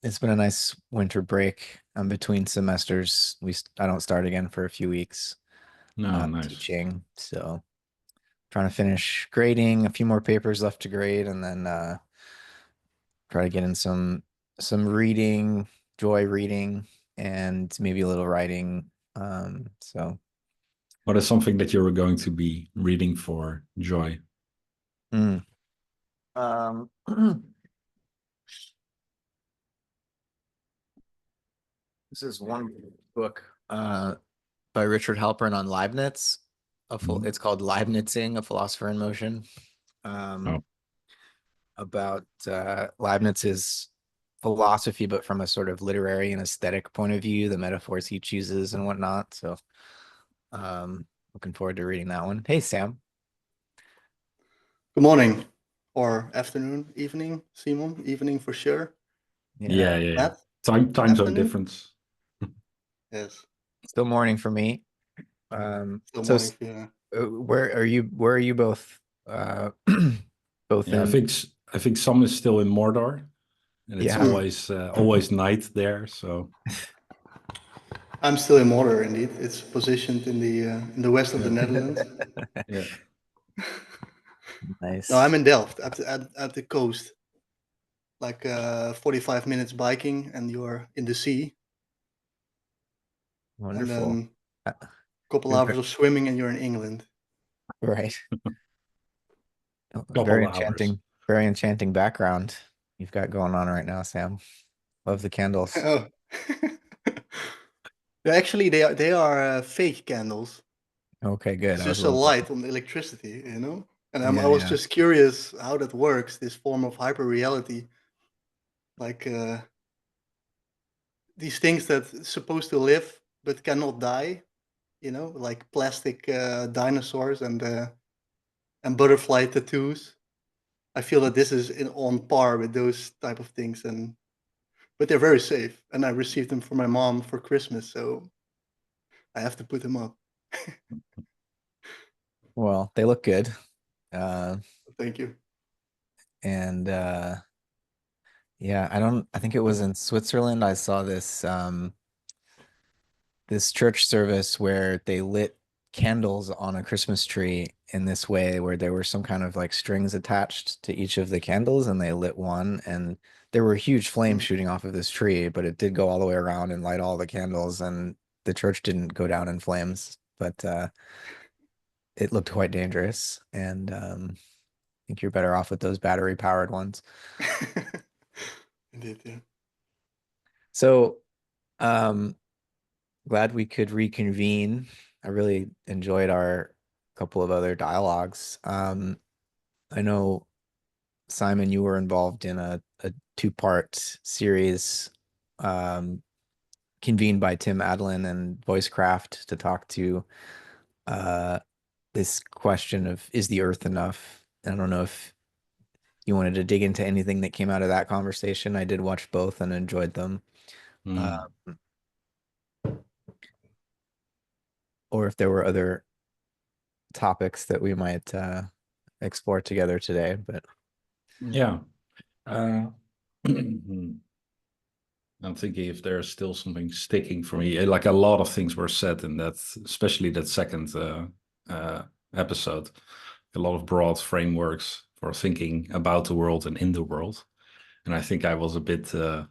It's been a nice winter break. I'm between semesters. I don't start again for a few weeks No, nice. teaching. So trying to finish grading, a few more papers left to grade, and then try to get in some reading, joy reading, and maybe a little writing. So What is something that you're going to be reading for joy? mm, um this is one book by Richard Halpern on Leibniz. Mhm. It's called Leibnizing, a Philosopher in Motion. Oh, Um, about Leibniz's philosophy, but from a sort of literary and aesthetic point of view, the metaphors he chooses and whatnot. So, looking forward to reading that one. Hey, Sam. Good morning, or afternoon, evening, Simon. Evening for sure. yeah, Yeah, yeah, yeah. Matt, Time zone afternoon. difference. Yes, still morning for me. still So morning for you. where are you? Where are you both? Uh, both Yeah, in? I think some is still in Mordor, and it's Yeah. Hmm. always night there. So I'm still in Mordor, indeed. It's positioned in the west of the yeah, Netherlands. yeah. No, I'm Nice. in Delft at the coast, like 45 minutes biking, and you're in the sea, and Wonderful. then Uh, a couple you're hours of swimming, and you're in England. right. Couple Very of hours. very enchanting background you've got going on right now, Sam. Love the candles. Oh, actually, they are fake candles. Okay, good. It's I was just a a little light worried. on the electricity, you know? And I Yeah, was yeah. just curious how that works, this form of hyper reality. Like these things that supposed to live but cannot die, like plastic dinosaurs and butterfly tattoos. I feel that this is on par with those type of things, and but they're very safe. And I received them for my mom for Christmas, so I have to put them up. Well, they look good. Uh, Thank you. and yeah, I think it was in Switzerland. I saw this church service where they lit candles on a Christmas tree in this way where there were some kind of like strings attached to each of the candles and they lit one and there were huge flames Mm. shooting off of this tree, but it did go all the way around and light all the candles and the church didn't go down in flames, but it looked quite dangerous and I think you're better off with those battery powered ones. Indeed, yeah. So, um, glad we could reconvene. I really enjoyed our couple of other dialogues. I know, Simon, you were involved in a two-part series convened by Tim Adlin and Voicecraft to talk to uh, this question of is the Earth enough? I don't know if you wanted to dig into anything that came out of that conversation. I did watch both and enjoyed them. Uh, Mm. or if there were other topics that we might explore together today. But Yeah. Uh, I'm thinking if there's still something sticking for me. Like a lot of things were said in that, especially that second episode. A lot of broad frameworks for thinking about the world and in the world. And I think I was a bit, by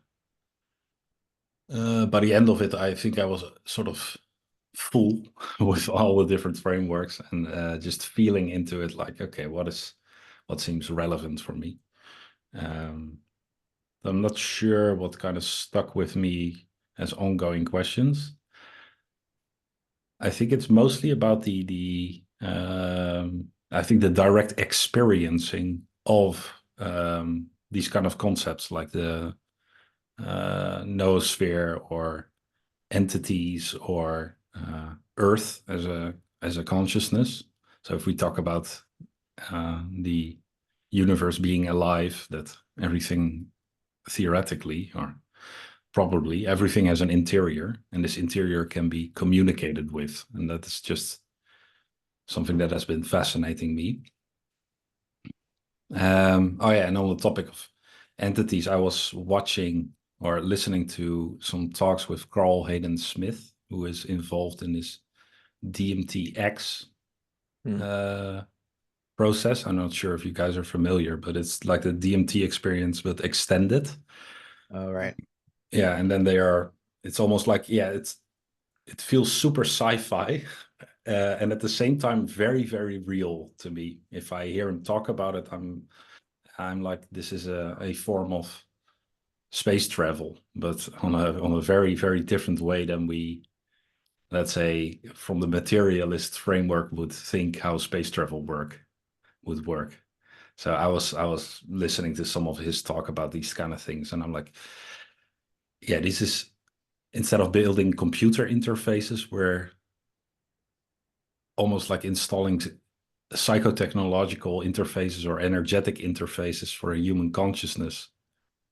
the end of it, I think I was sort of full with all the different frameworks and just feeling into it like, okay, what seems relevant for me? Um, I'm not sure what kind of stuck with me as ongoing questions. I think it's mostly about I think the direct experiencing of these kind of concepts like the noosphere or entities or Earth as a consciousness. So if we talk about the universe being alive, that everything theoretically or probably everything has an interior, and this interior can be communicated with, and that is just something that has been fascinating me. Oh yeah, and on the topic of entities, I was watching. or listening to some talks with Carl Hayden Smith, who is involved in this DMTX Hmm. process. I'm not sure if you guys are familiar, but it's like the DMT experience but extended. Oh, right. Yeah, and then it's almost like, yeah, it feels super sci-fi, and at the same time very, very real to me. If I hear him talk about it, I'm like, this is a form of space travel, but on a very, very different way than we, let's say, from the materialist framework would think how space travel would work. So I was listening to some of his talk about these kind of things, and I'm like, yeah, this is, instead of building computer interfaces, we're almost like installing psychotechnological interfaces or energetic interfaces for a human consciousness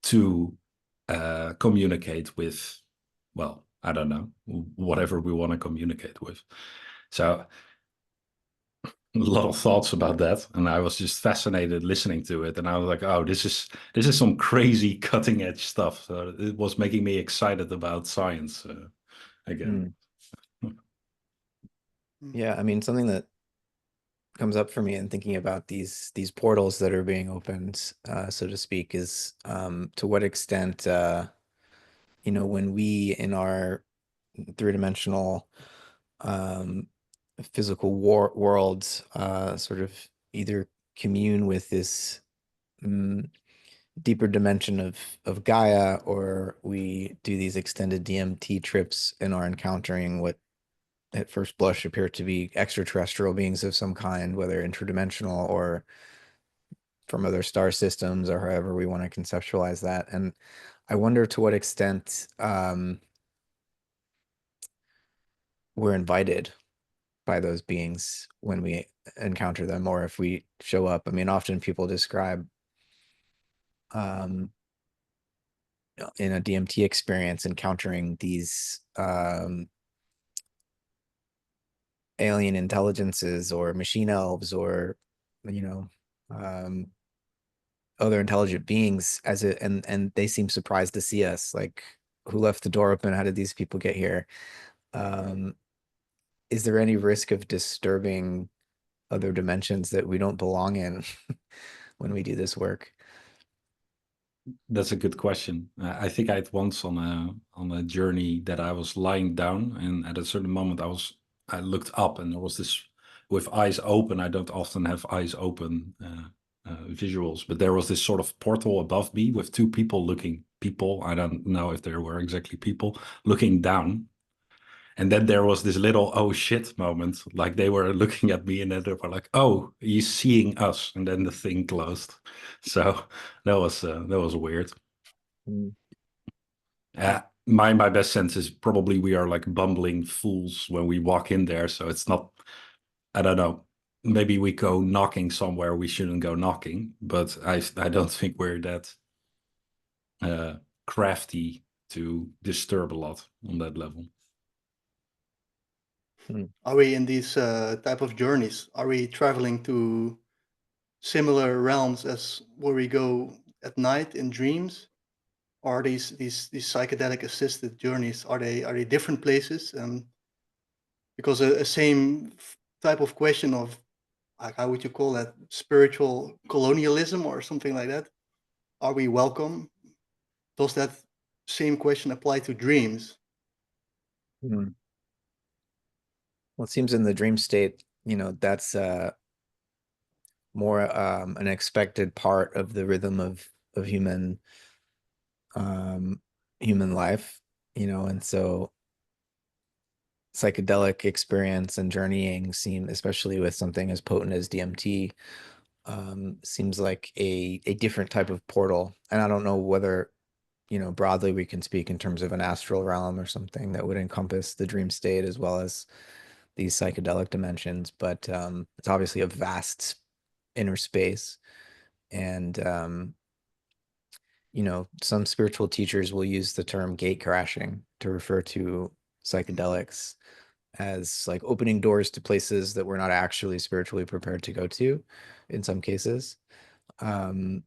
to communicate with, well, I don't know, whatever we want to communicate with. So a lot of thoughts about that, and I was just fascinated listening to it, and I was like, oh, this is some crazy cutting edge stuff. So it was making me excited about science again. Hmm. Yeah, I mean, something that comes up for me in thinking about these portals that are being opened, so to speak, is to what extent when we in our three-dimensional um, physical worlds sort of either commune with this mm, deeper dimension of Gaia, or we do these extended DMT trips and are encountering what at first blush appear to be extraterrestrial beings of some kind, whether interdimensional or from other star systems, or however we want to conceptualize that. And I wonder to what extent we're invited by those beings when we encounter them, or if we show up. I mean, often people describe um, in a DMT experience encountering these alien intelligences or machine elves, or you know um, other intelligent beings as it, and they seem surprised to see us, like, who left the door open? How did these people get here? um is there any risk of disturbing other dimensions that we don't belong in when we do this work? That's a good question. I think I had once on a journey that I was lying down, and at a certain moment I looked up, and there was this, with eyes open. I don't often have eyes open visuals, but there was this sort of portal above me with two people. I don't know if there were exactly people looking down. And then there was this little oh shit moment, like they were looking at me, and then they were like, "Oh, he's seeing us," and then the thing closed. So that was weird. Mm. My best sense is probably we are like bumbling fools when we walk in there. So it's not. I don't know. Maybe we go knocking somewhere we shouldn't go knocking, but I don't think we're that uh, crafty to disturb a lot on that level. Mm. Are we in these type of journeys? Are we traveling to similar realms as where we go at night in dreams? Or are these psychedelic assisted journeys, are they different places? And because a same type of question of, like, how would you call that, spiritual colonialism or something like that? Are we welcome? Does that same question apply to dreams? Mm. Well, it seems in the dream state, that's more an expected part of the rhythm of um human life, and so psychedelic experience and journeying seem, especially with something as potent as DMT, seems like a different type of portal. And I don't know whether, broadly we can speak in terms of an astral realm or something that would encompass the dream state as well as these psychedelic dimensions, but it's obviously a vast inner space. And some spiritual teachers will use the term gate crashing to refer to psychedelics as like opening doors to places that we're not actually spiritually prepared to go to in some cases. And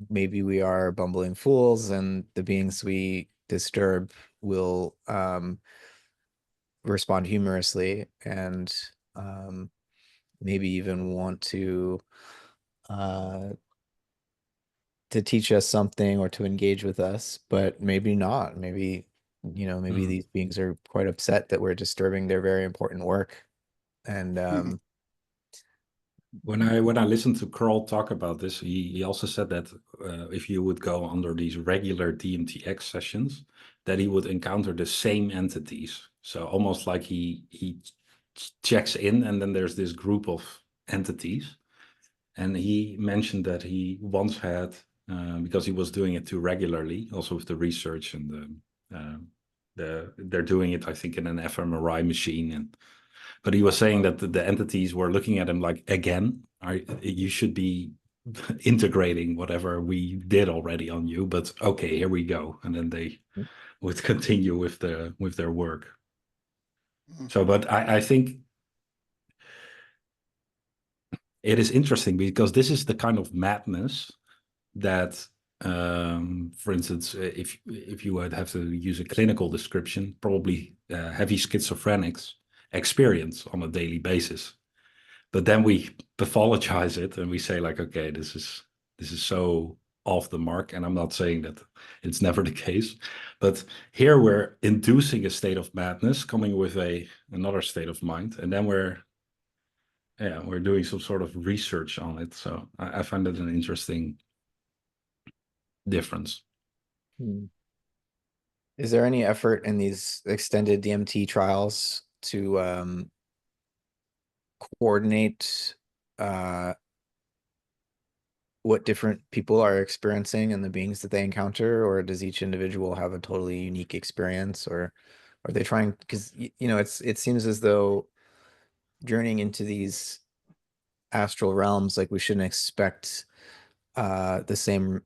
maybe we are bumbling fools, and the beings we disturb will respond humorously and um, maybe even want uh, to teach us something or to engage with us, but maybe not. Maybe, maybe Mm. these beings are quite upset that we're disturbing their very important work. And Mhm. When I listened to Kroll talk about this, he also said that if you would go under these regular DMTX sessions, that he would encounter the same entities. So almost like he checks in, and then there's this group of entities. And he mentioned that he once had, because he was doing it too regularly, also with the research and they're doing it, I think, in an fMRI machine, and but he was saying that the entities were looking at him like, again, you should be integrating whatever we did already on you, but okay, here we go, and then they would continue with their work. Mhm. So, but I think it is interesting because this is the kind of madness that, for instance, if you would have to use a clinical description, probably heavy schizophrenics experience on a daily basis. But then we pathologize it and we say like, okay, this is so off the mark. And I'm not saying that it's never the case, but here we're inducing a state of madness, coming with another state of mind, and then we're doing some sort of research on it. So I find that an interesting difference. is there any effort in these extended DMT trials to coordinate uh, what different people are experiencing and the beings that they encounter, or does each individual have a totally unique experience, or are they trying? Because it seems as though journeying into these astral realms, like we shouldn't expect the same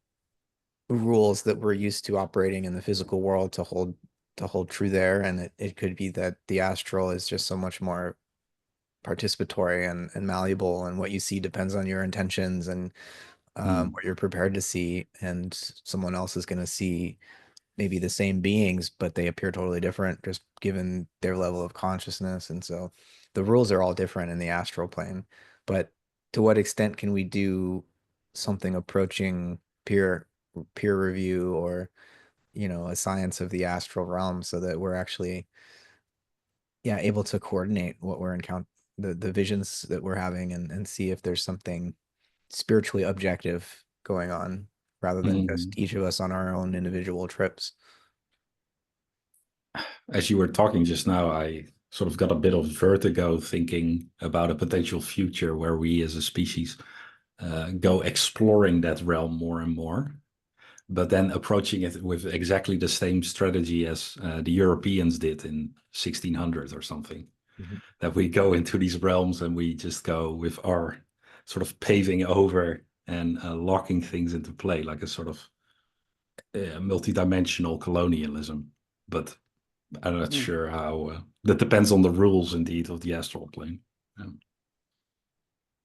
rules that we're used to operating in the physical world to hold true there, and it could be that the astral is just so much more participatory and malleable, and what you see depends on your intentions and Mm. what you're prepared to see, and someone else is going to see maybe the same beings, but they appear totally different just given their level of consciousness. And so the rules are all different in the astral plane. But to what extent can we do something approaching peer review, or a science of the astral realm, so that we're actually, yeah, able to coordinate what we're encountering, the visions that we're having, and see if there's something spiritually objective going on, rather than Mm. just each of us on our own individual trips. As you were talking just now, I sort of got a bit of vertigo thinking about a potential future where we as a species go exploring that realm more and more, but then approaching it with exactly the same strategy as the Europeans did in 1600 or something. Mhm. That we go into these realms and we just go with our sort of paving over and locking things into play, like a sort of multi-dimensional colonialism. But I'm not Mhm. sure how. That depends on the rules, indeed, of the astral plane.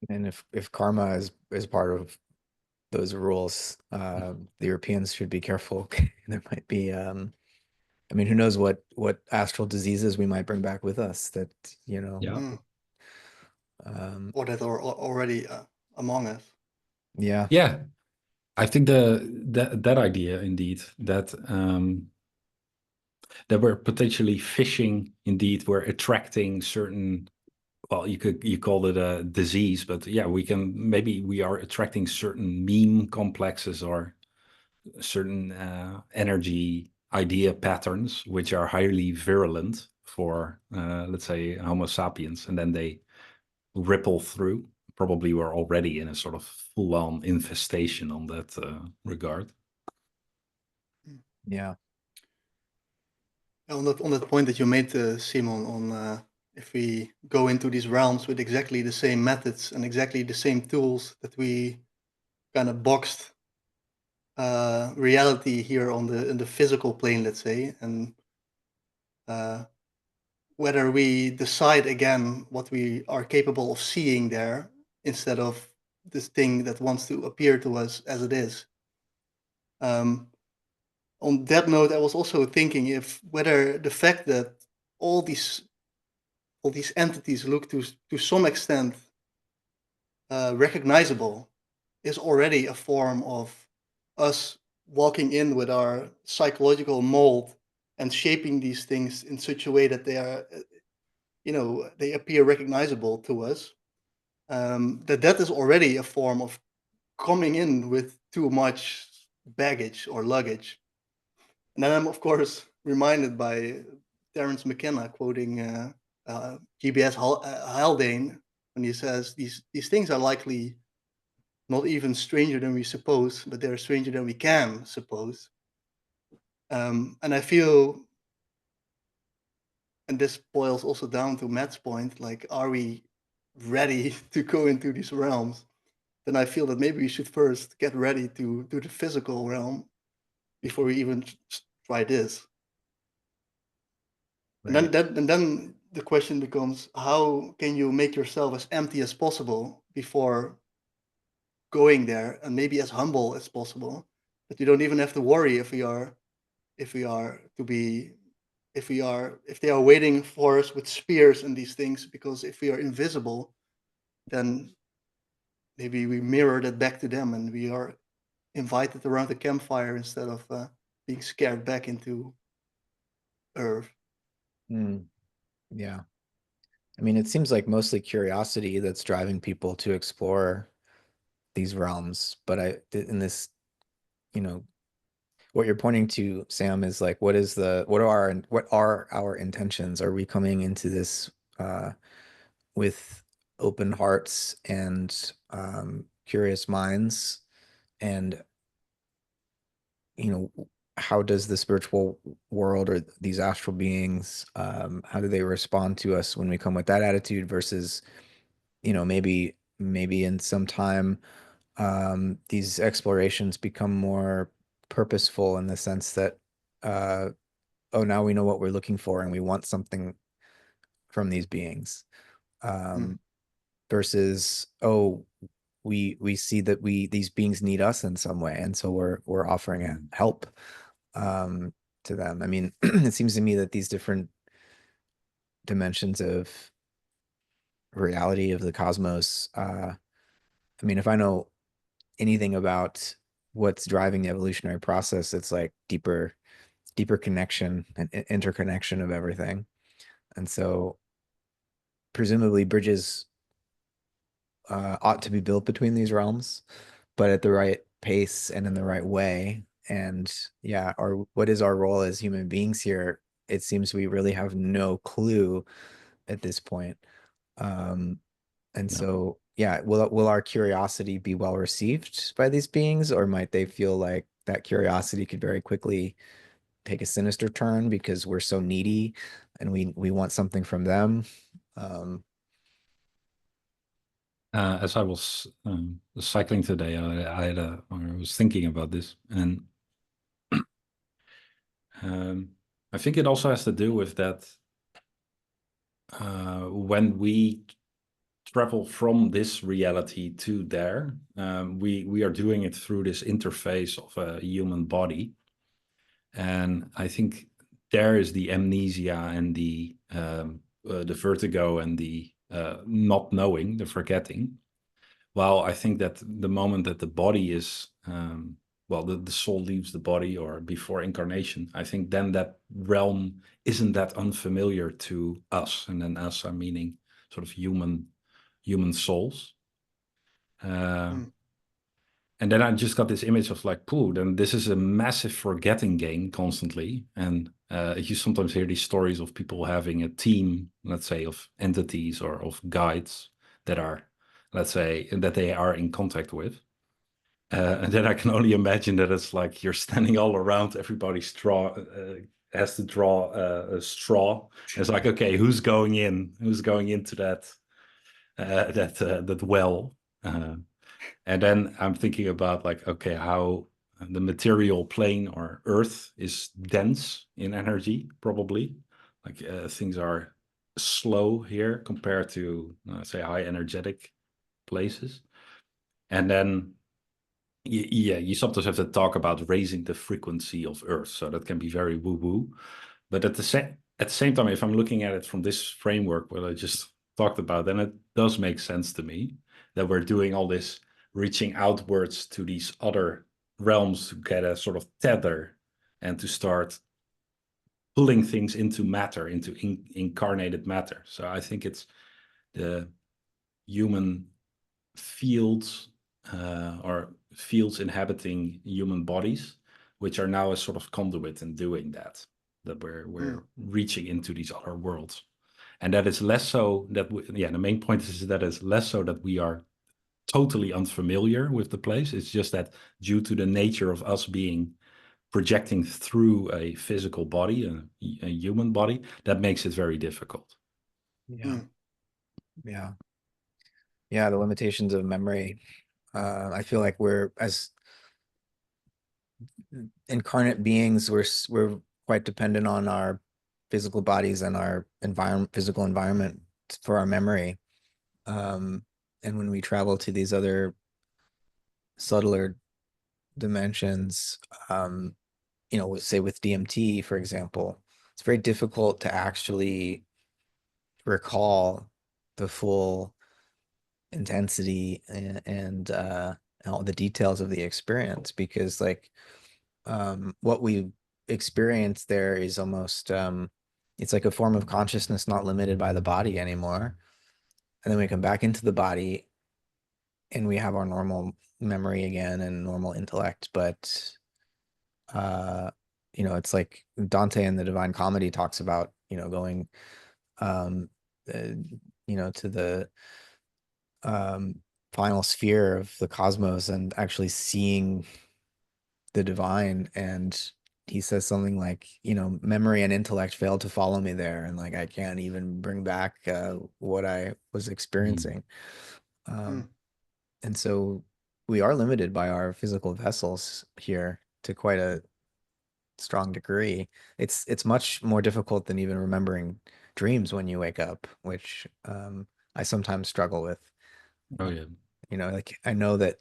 And if karma is part of those rules, the Europeans should be careful. There might be, I mean, who knows what astral diseases we might bring back with us that, you know, Yeah, Mm. um, Or that are already among us. yeah, yeah. I think that idea, indeed, that we're potentially fishing, indeed, we're attracting certain. Well, you call it a disease, but yeah, we are attracting certain meme complexes or certain energy idea patterns which are highly virulent for let's say Homo sapiens, and then they ripple through. Probably we're already in a sort of full-on infestation on that regard. Mm. yeah. On that point that you made, Simon, on if we go into these realms with exactly the same methods and exactly the same tools that we kind of boxed reality here on the in the physical plane, let's say, and uh, whether we decide again what we are capable of seeing there instead of this thing that wants to appear to us as it is. Um, on that note, I was also thinking if whether the fact that all these entities look to some extent recognizable is already a form of us walking in with our psychological mold and shaping these things in such a way that they are, they appear recognizable to us. That is already a form of coming in with too much baggage or luggage. And then I'm of course reminded by Terence McKenna quoting GBS Haldane when he says these things are likely not even stranger than we suppose, but they're stranger than we can suppose. And I feel, and this boils also down to Matt's point, like, are we ready to go into these realms? Then I feel that maybe we should first get ready to do the physical realm before we even try this. Right. And then the question becomes, how can you make yourself as empty as possible before going there, and maybe as humble as possible, that you don't even have to worry if we are to be if they are waiting for us with spears and these things, because if we are invisible, then maybe we mirror that back to them and we are invited around the campfire instead of being scared back into earth. Mm, yeah. I mean, it seems like mostly curiosity that's driving people to explore these realms. But in this, you know, what you're pointing to, Sam, is like, what are our intentions? Are we coming into this with open hearts and curious minds? And, you know, how does the spiritual world or these astral beings, how do they respond to us when we come with that attitude versus, maybe in some time, these explorations become more purposeful in the sense that, uh, oh, now we know what we're looking for and we want something from these beings. Mm, Um, versus, oh, we see that these beings need us in some way, and so we're offering help um to them. I mean, it seems to me that these different dimensions of reality of the cosmos, I mean, if I know anything about what's driving the evolutionary process, it's like deeper connection and interconnection of everything. And so presumably bridges ought to be built between these realms, but at the right pace and in the right way. And yeah, what is our role as human beings here? It seems we really have no clue at this point. Um, and Yeah. so, yeah, will our curiosity be well received by these beings, or might they feel like that curiosity could very quickly take a sinister turn because we're so needy and we want something from them? Um, As I was cycling today, I was thinking about this, and I think it also has to do with that when we travel from this reality to there, we are doing it through this interface of a human body, and I think there is the amnesia and the vertigo and the not knowing, the forgetting. Well, I think that the moment that the body is, the soul leaves the body or before incarnation, I think then that realm isn't that unfamiliar to us. And then us, I'm meaning sort of human souls. Uh, mm, and then I just got this image of like, pooh, then this is a massive forgetting game constantly. And you sometimes hear these stories of people having a team, let's say, of entities or of guides that are, let's say, that they are in contact with. And then I can only imagine that it's like you're standing all around, everybody's has to draw a straw. It's like, okay, who's going in? Who's going into that well? Uh, and then I'm thinking about like, okay, how the material plane or Earth is dense in energy, probably. Like things are slow here compared to, say, high energetic places. And then Yeah, you sometimes have to talk about raising the frequency of Earth, so that can be very woo-woo. But at the same time, if I'm looking at it from this framework, what I just talked about, then it does make sense to me that we're doing all this reaching outwards to these other realms to get a sort of tether and to start pulling things into matter, into incarnated matter. So I think it's the human fields or fields inhabiting human bodies, which are now a sort of conduit in doing that. That we're reaching into these other worlds, and that is less so that the main point is that it's less so that we are totally unfamiliar with the place. It's just that due to the nature of us being projecting through a physical body, a human body, that makes it very difficult. Yeah. Yeah. Yeah. The limitations of memory. I feel like we're, as incarnate beings, we're quite dependent on our physical bodies and our physical environment for our memory. And when we travel to these other subtler dimensions, say with DMT, for example, it's very difficult to actually recall the full intensity and all the details of the experience, because like what we experience there is almost it's like a form of consciousness not limited by the body anymore. And then we come back into the body and we have our normal memory again and normal intellect, but uh it's like Dante in the Divine Comedy talks about, going um uh, to the um final sphere of the cosmos and actually seeing the divine. And he says something like, memory and intellect failed to follow me there, and like I can't even bring back what I was Mm. experiencing. And so we are limited by our physical vessels here to quite a strong degree. It's much more difficult than even remembering dreams when you wake up, which I sometimes struggle with. Oh yeah. Like I know that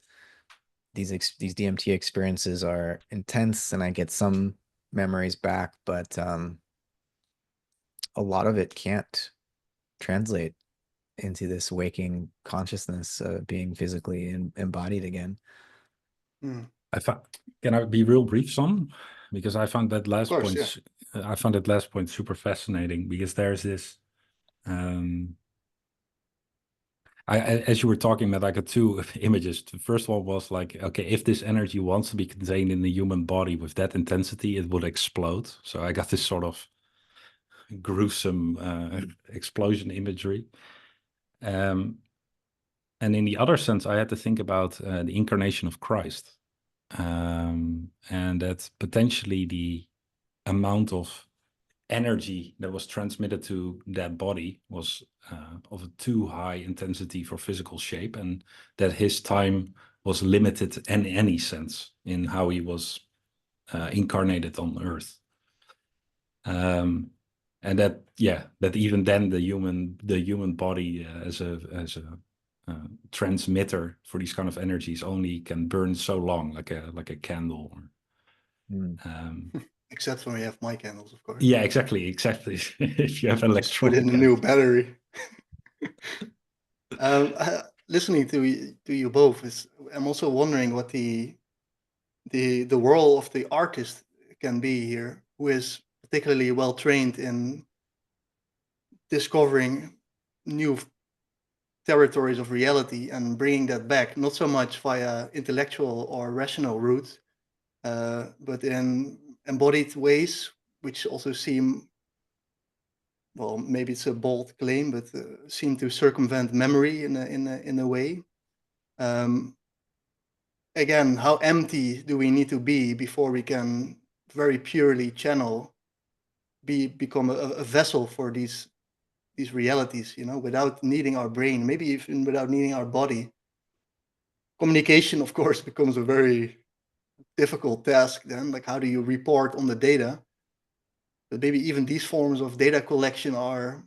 these DMT experiences are intense and I get some memories back, but a lot of it can't translate into this waking consciousness, being physically embodied again. I found, can I be real brief, son? Because I found that Of last course, point, yeah. I found that last point super fascinating because there's this, um, as you were talking about, I got two images. The first one was like, okay, if this energy wants to be contained in the human body with that intensity, it would explode. So I got this sort of gruesome explosion imagery. Um, and in the other sense, I had to think about the incarnation of Christ. And that potentially the amount of energy that was transmitted to that body was of a too high intensity for physical shape, and that his time was limited in any sense in how he was incarnated on Earth. And that even then the human body as a transmitter for these kind of energies only can burn so long, like a candle. Mm. Except when we have my candles, of course. Yeah, exactly. If you have Just put electronic in a new battery. Listening to you both I'm also wondering what the role of the artist can be here, who is particularly well trained in discovering new territories of reality and bringing that back, not so much via intellectual or rational routes, but in embodied ways, which also seem, well, maybe it's a bold claim, but seem to circumvent memory in a way. Um, Again, how empty do we need to be before we can very purely channel, become a vessel for these realities, without needing our brain, maybe even without needing our body. Communication, of course, becomes a very difficult task then. Like, how do you report on the data? But maybe even these forms of data collection are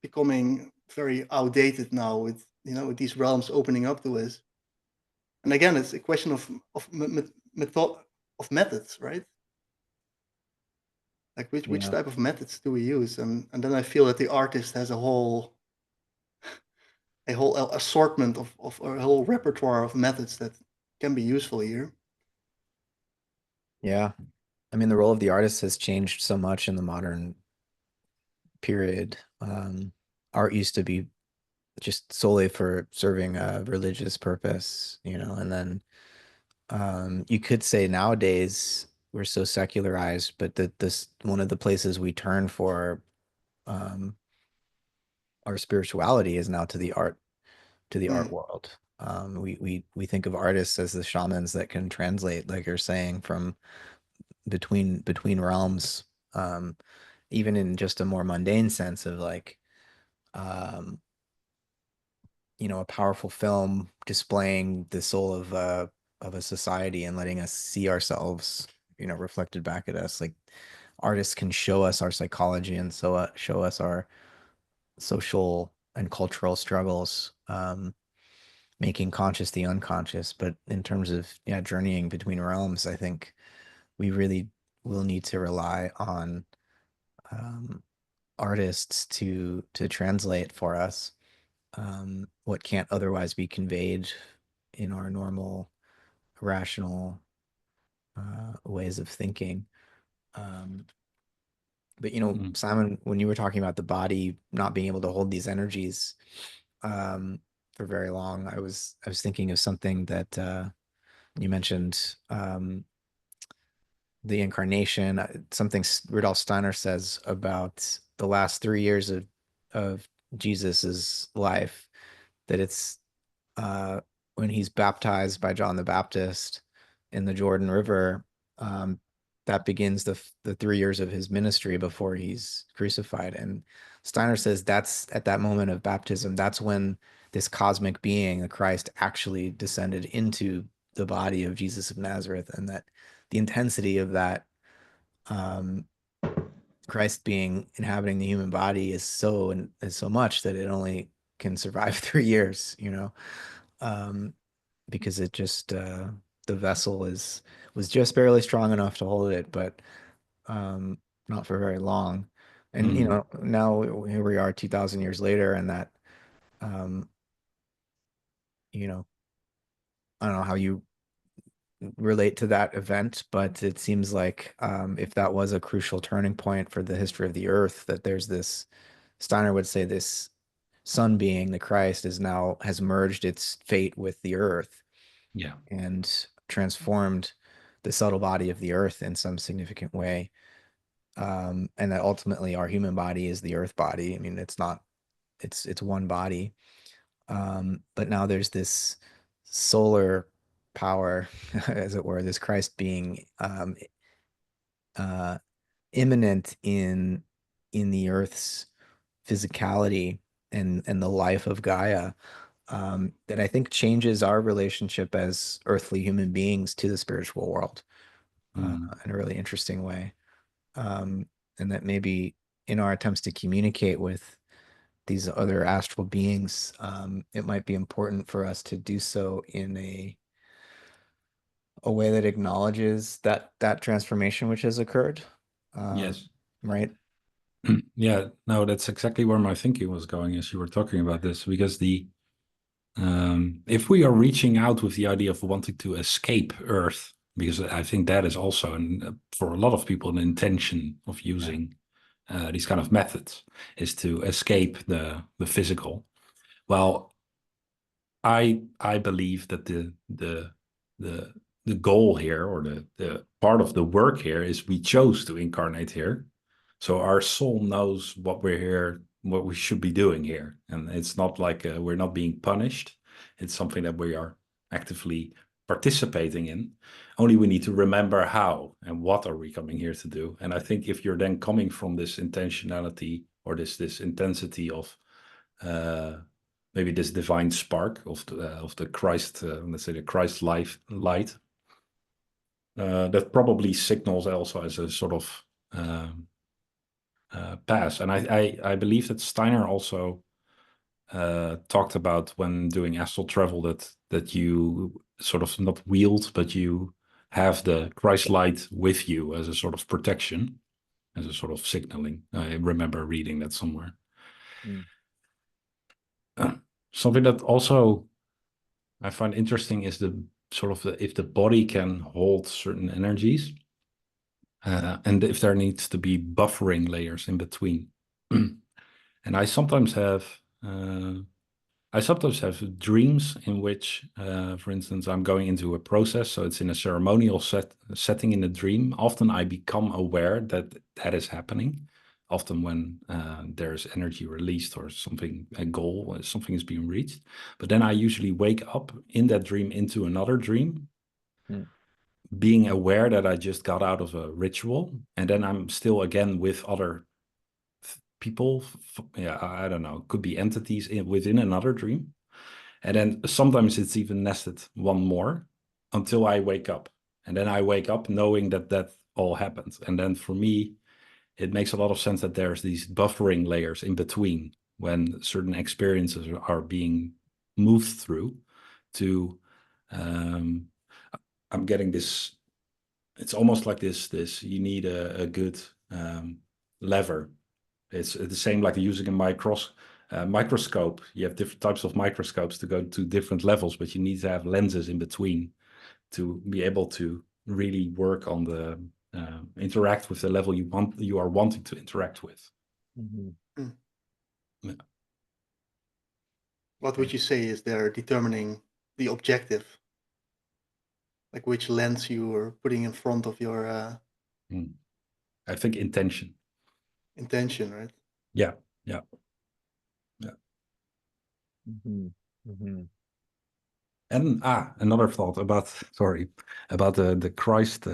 becoming very outdated now with with these realms opening up to us. And again, it's a question of methods, right? Like which Yeah. type of methods do we use? And then I feel that the artist has a whole assortment of a whole repertoire of methods that can be useful here. Yeah. I mean, the role of the artist has changed so much in the modern period. Art used to be just solely for serving a religious purpose, and then you could say nowadays we're so secularized, but that this one of the places we turn for um, our spirituality is now to the art Mm, world. We think of artists as the shamans that can translate, like you're saying, from between realms, um, even in just a more mundane sense of like um, a powerful film displaying the soul of a society and letting us see ourselves, reflected back at us. Like artists can show us our psychology and so show us our social and cultural struggles, making conscious the unconscious. But in terms of journeying between realms, I think we really will need to rely on um, artists to translate for us what can't otherwise be conveyed in our normal rational ways of thinking. Um, but Mm. Simon, when you were talking about the body not being able to hold these energies um, for very long, I was thinking of something that you mentioned, the incarnation, something Rudolf Steiner says about the last 3 years of Jesus's life, that it's uh, when he's baptized by John the Baptist in the Jordan River. Um, that begins the 3 years of his ministry before he's crucified. And Steiner says that's at that moment of baptism, that's when this cosmic being, the Christ, actually descended into the body of Jesus of Nazareth, and that the intensity of that um, Christ being inhabiting the human body is so much that it only can survive 3 years, um, because it just the vessel is was just barely strong enough to hold it, but um, not for very long. And Mm. now here we are 2,000 years later, and that um, you know, I don't know how you relate to that event, but it seems like if that was a crucial turning point for the history of the Earth, that there's this Steiner would say this sun being, the Christ, is now has merged its fate with the Earth Yeah. and transformed the subtle body of the earth in some significant way. And that ultimately our human body is the earth body. I mean, it's not, it's one body. But now there's this solar power, as it were, this Christ being uh, immanent in the earth's physicality and the life of Gaia, that I think changes our relationship as earthly human beings to the spiritual world Mm. in a really interesting way. Um, and that maybe in our attempts to communicate with these other astral beings, it might be important for us to do so in a way that acknowledges that transformation which has occurred. Um, Yes. right? Yeah, no, that's exactly where my thinking was going as you were talking about this, because the if we are reaching out with the idea of wanting to escape Earth, because I think that is also for a lot of people an intention of Yeah. using these kind of methods is to escape the physical. Well, I believe that the the goal here, or the part of the work here, is we chose to incarnate here. So our soul knows what we're here, what we should be doing here. And it's not like we're not being punished. It's something that we are actively participating in. Only we need to remember how and what are we coming here to do. And I think if you're then coming from this intentionality, or this intensity of uh, maybe this divine spark of the Christ, let's say the Christ light, that probably signals also as a sort of um, pass. And I believe that Steiner also talked about when doing astral travel that you sort of not wield, but you have the Christ light with you as a sort of protection, as a sort of signaling. I remember reading that somewhere. Mm. Something that also I find interesting is the sort of if the body can hold certain energies, and if there needs to be buffering layers in between. And I sometimes have dreams in which, for instance, I'm going into a process, so it's in a ceremonial setting in a dream. Often I become aware that that is happening. Often when there's energy released or something, a goal, something is being reached. But then I usually wake up in that dream into another dream, Mm. being aware that I just got out of a ritual, and then I'm still again with other people. Yeah, I don't know, could be entities within another dream. And then sometimes it's even nested one more until I wake up. And then I wake up knowing that that all happened. And then for me, it makes a lot of sense that there's these buffering layers in between when certain experiences are being moved through to, um, I'm getting this, it's almost like this, you need a good lever. It's the same like using a microscope. You have different types of microscopes to go to different levels, but you need to have lenses in between to be able to really work on the interact with the level you are wanting to interact with. Mhm. Mm. Yeah. What would you say is there determining the objective? Like which lens you are putting in front of your I think intention. intention, right? Yeah, yeah, yeah. Mhm. Mhm. And another thought about about the Christ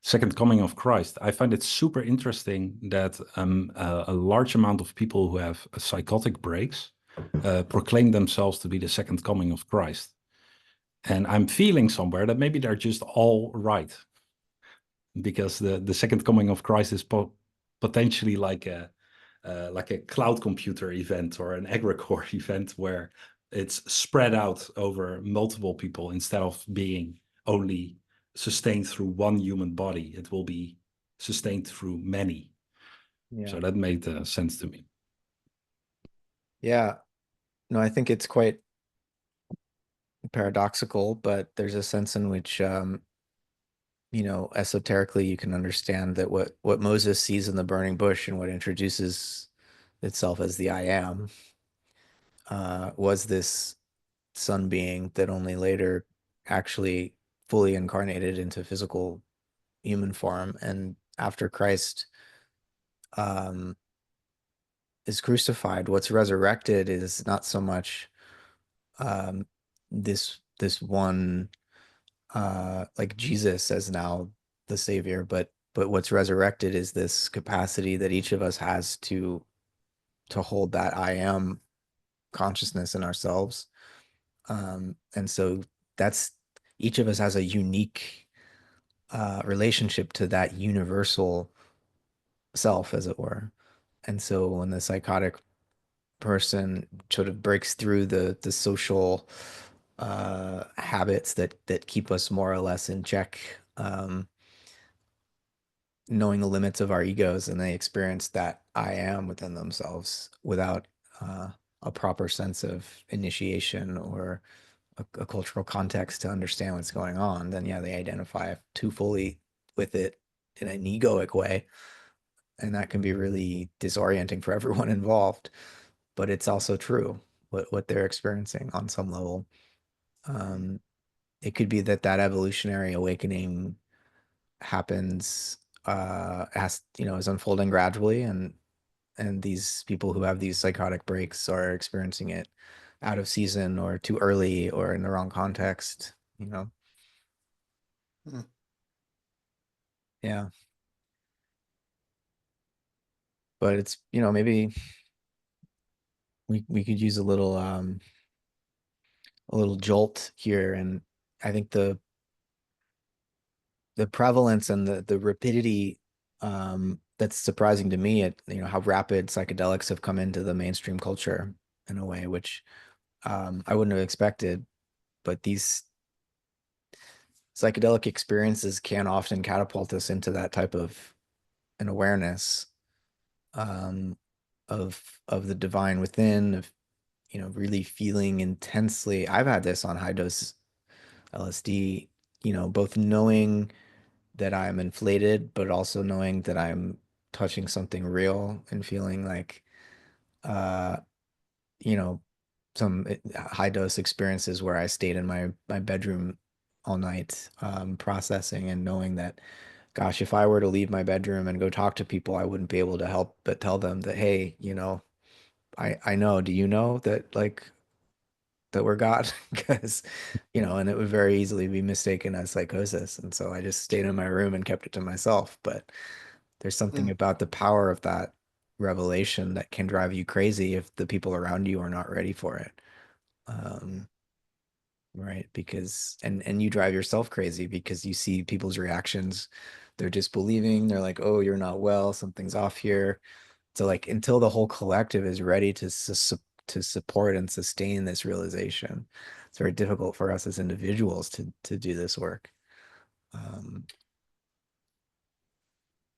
second coming of Christ. I find it super interesting that a large amount of people who have psychotic breaks proclaim themselves to be the second coming of Christ. And I'm feeling somewhere that maybe they're just all right, because the second coming of Christ is potentially like a cloud computer event or an egregore event where it's spread out over multiple people instead of being only sustained through one human body. It will be sustained through many. Yeah. So that made sense to me. Yeah. No, I think it's quite paradoxical, but there's a sense in which esoterically you can understand that what Moses sees in the burning bush and what introduces itself as the I am was this sun being that only later actually fully incarnated into physical human form. And after Christ um, is crucified, what's resurrected is not so much um, this one like Jesus as now the savior, but what's resurrected is this capacity that each of us has to hold that I am consciousness in ourselves. And so that's each of us has a unique relationship to that universal self, as it were. And so when the psychotic person sort of breaks through the social habits that keep us more or less in check, knowing the limits of our egos, and they experience that I am within themselves without a proper sense of initiation or a cultural context to understand what's going on, then yeah, they identify too fully with it in an egoic way. And that can be really disorienting for everyone involved. But it's also true what they're experiencing on some level. Um, it could be that that evolutionary awakening happens as is unfolding gradually, and these people who have these psychotic breaks are experiencing it out of season or too early or in the wrong context. Mm. Yeah. But it's maybe we could use a little jolt here. And I think the prevalence and the rapidity that's surprising to me at how rapid psychedelics have come into the mainstream culture in a way which I wouldn't have expected but these psychedelic experiences can often catapult us into that type of an awareness, um, of the divine within, of really feeling intensely. I've had this on high dose LSD, both knowing that I'm inflated, but also knowing that I'm touching something real and feeling like, uh, you know, some high dose experiences where I stayed in my bedroom all night, processing and knowing that, gosh, if I were to leave my bedroom and go talk to people, I wouldn't be able to help but tell them that, hey, I know, do you know that, like, that we're God? Because, and it would very easily be mistaken as psychosis. And so I just stayed in my room and kept it to myself. But there's something Yeah. about the power of that revelation that can drive you crazy if the people around you are not ready for it. Um, right? Because and you drive yourself crazy because you see people's reactions. They're disbelieving. They're like, "Oh, you're not well. Something's off here." So like until the whole collective is ready to support and sustain this realization, it's very difficult for us as individuals to do this work. Um,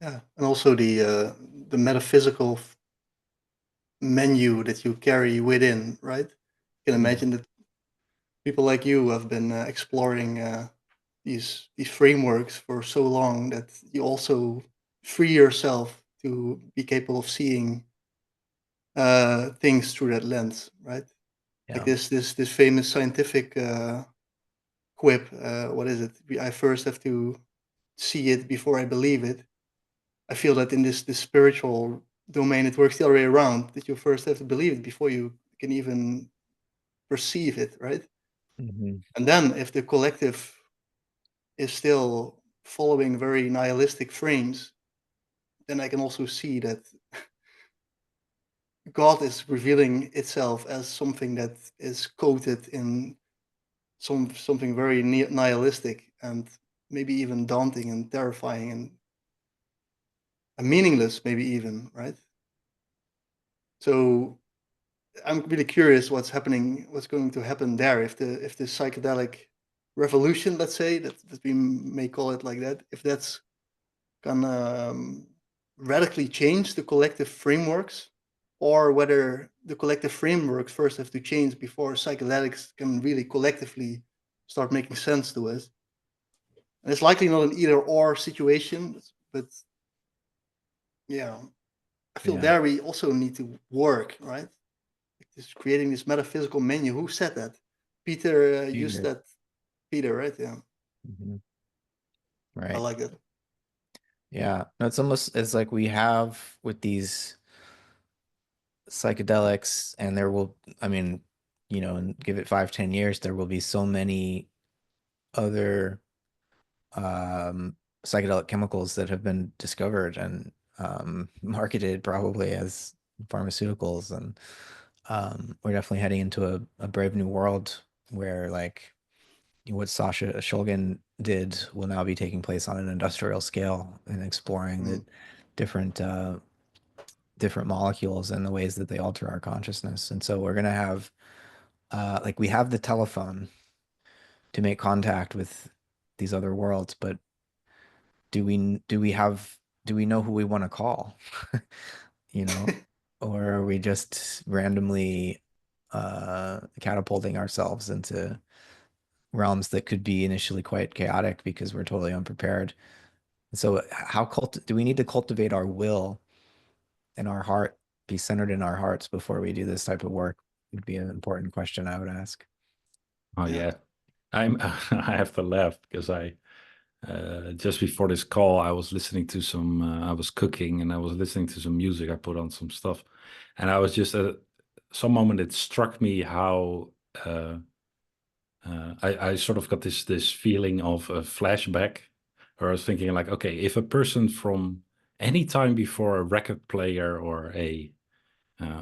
Yeah, and also the metaphysical menu that you carry within, right? You can mm, imagine that people like you have been exploring these frameworks for so long that you also free yourself to be capable of seeing things through that lens, right? Like yeah. this famous scientific quip. What is it? I first have to see it before I believe it. I feel that in this spiritual domain, it works the other way around. That you first have to believe it before you can even perceive it, right? Hmm. And then if the collective is still following very nihilistic frames, then I can also see that God is revealing itself as something that is coated in something very nihilistic and maybe even daunting and terrifying and meaningless, maybe even, right? So I'm really curious what's going to happen there if the psychedelic revolution, let's say that we may call it like that, if that's gonna radically change the collective frameworks, or whether the collective frameworks first have to change before psychedelics can really collectively start making sense to us. And it's likely not an either or situation, but yeah, I feel Yeah. there we also need to work, right? Just creating this metaphysical menu. Who said that? Peter used Peter. that. Peter, right? Yeah, Hmm. I Right. like that. Yeah. No, it's like we have with these psychedelics, and there will, I mean, and give it 5, 10 years, there will be so many other psychedelic chemicals that have been discovered and marketed probably as pharmaceuticals. And we're definitely heading into a brave new world where, like, what Sasha Shulgin did will now be taking place on an industrial scale and exploring the Mm. different different molecules and the ways that they alter our consciousness. And so we're gonna have like we have the telephone to make contact with these other worlds, but do we know who we want to call? You know, or are we just randomly catapulting ourselves into realms that could be initially quite chaotic because we're totally unprepared? So do we need to cultivate our will and our heart, be centered in our hearts before we do this type of work? Would be an important question I would ask. Oh Yeah. yeah, I'm I have to laugh because I just before this call I was listening to some I was cooking and I was listening to some music. I put on some stuff, and I was just at some moment it struck me how I sort of got this feeling of a flashback, where I was thinking like, okay, if a person from any time before a record player or a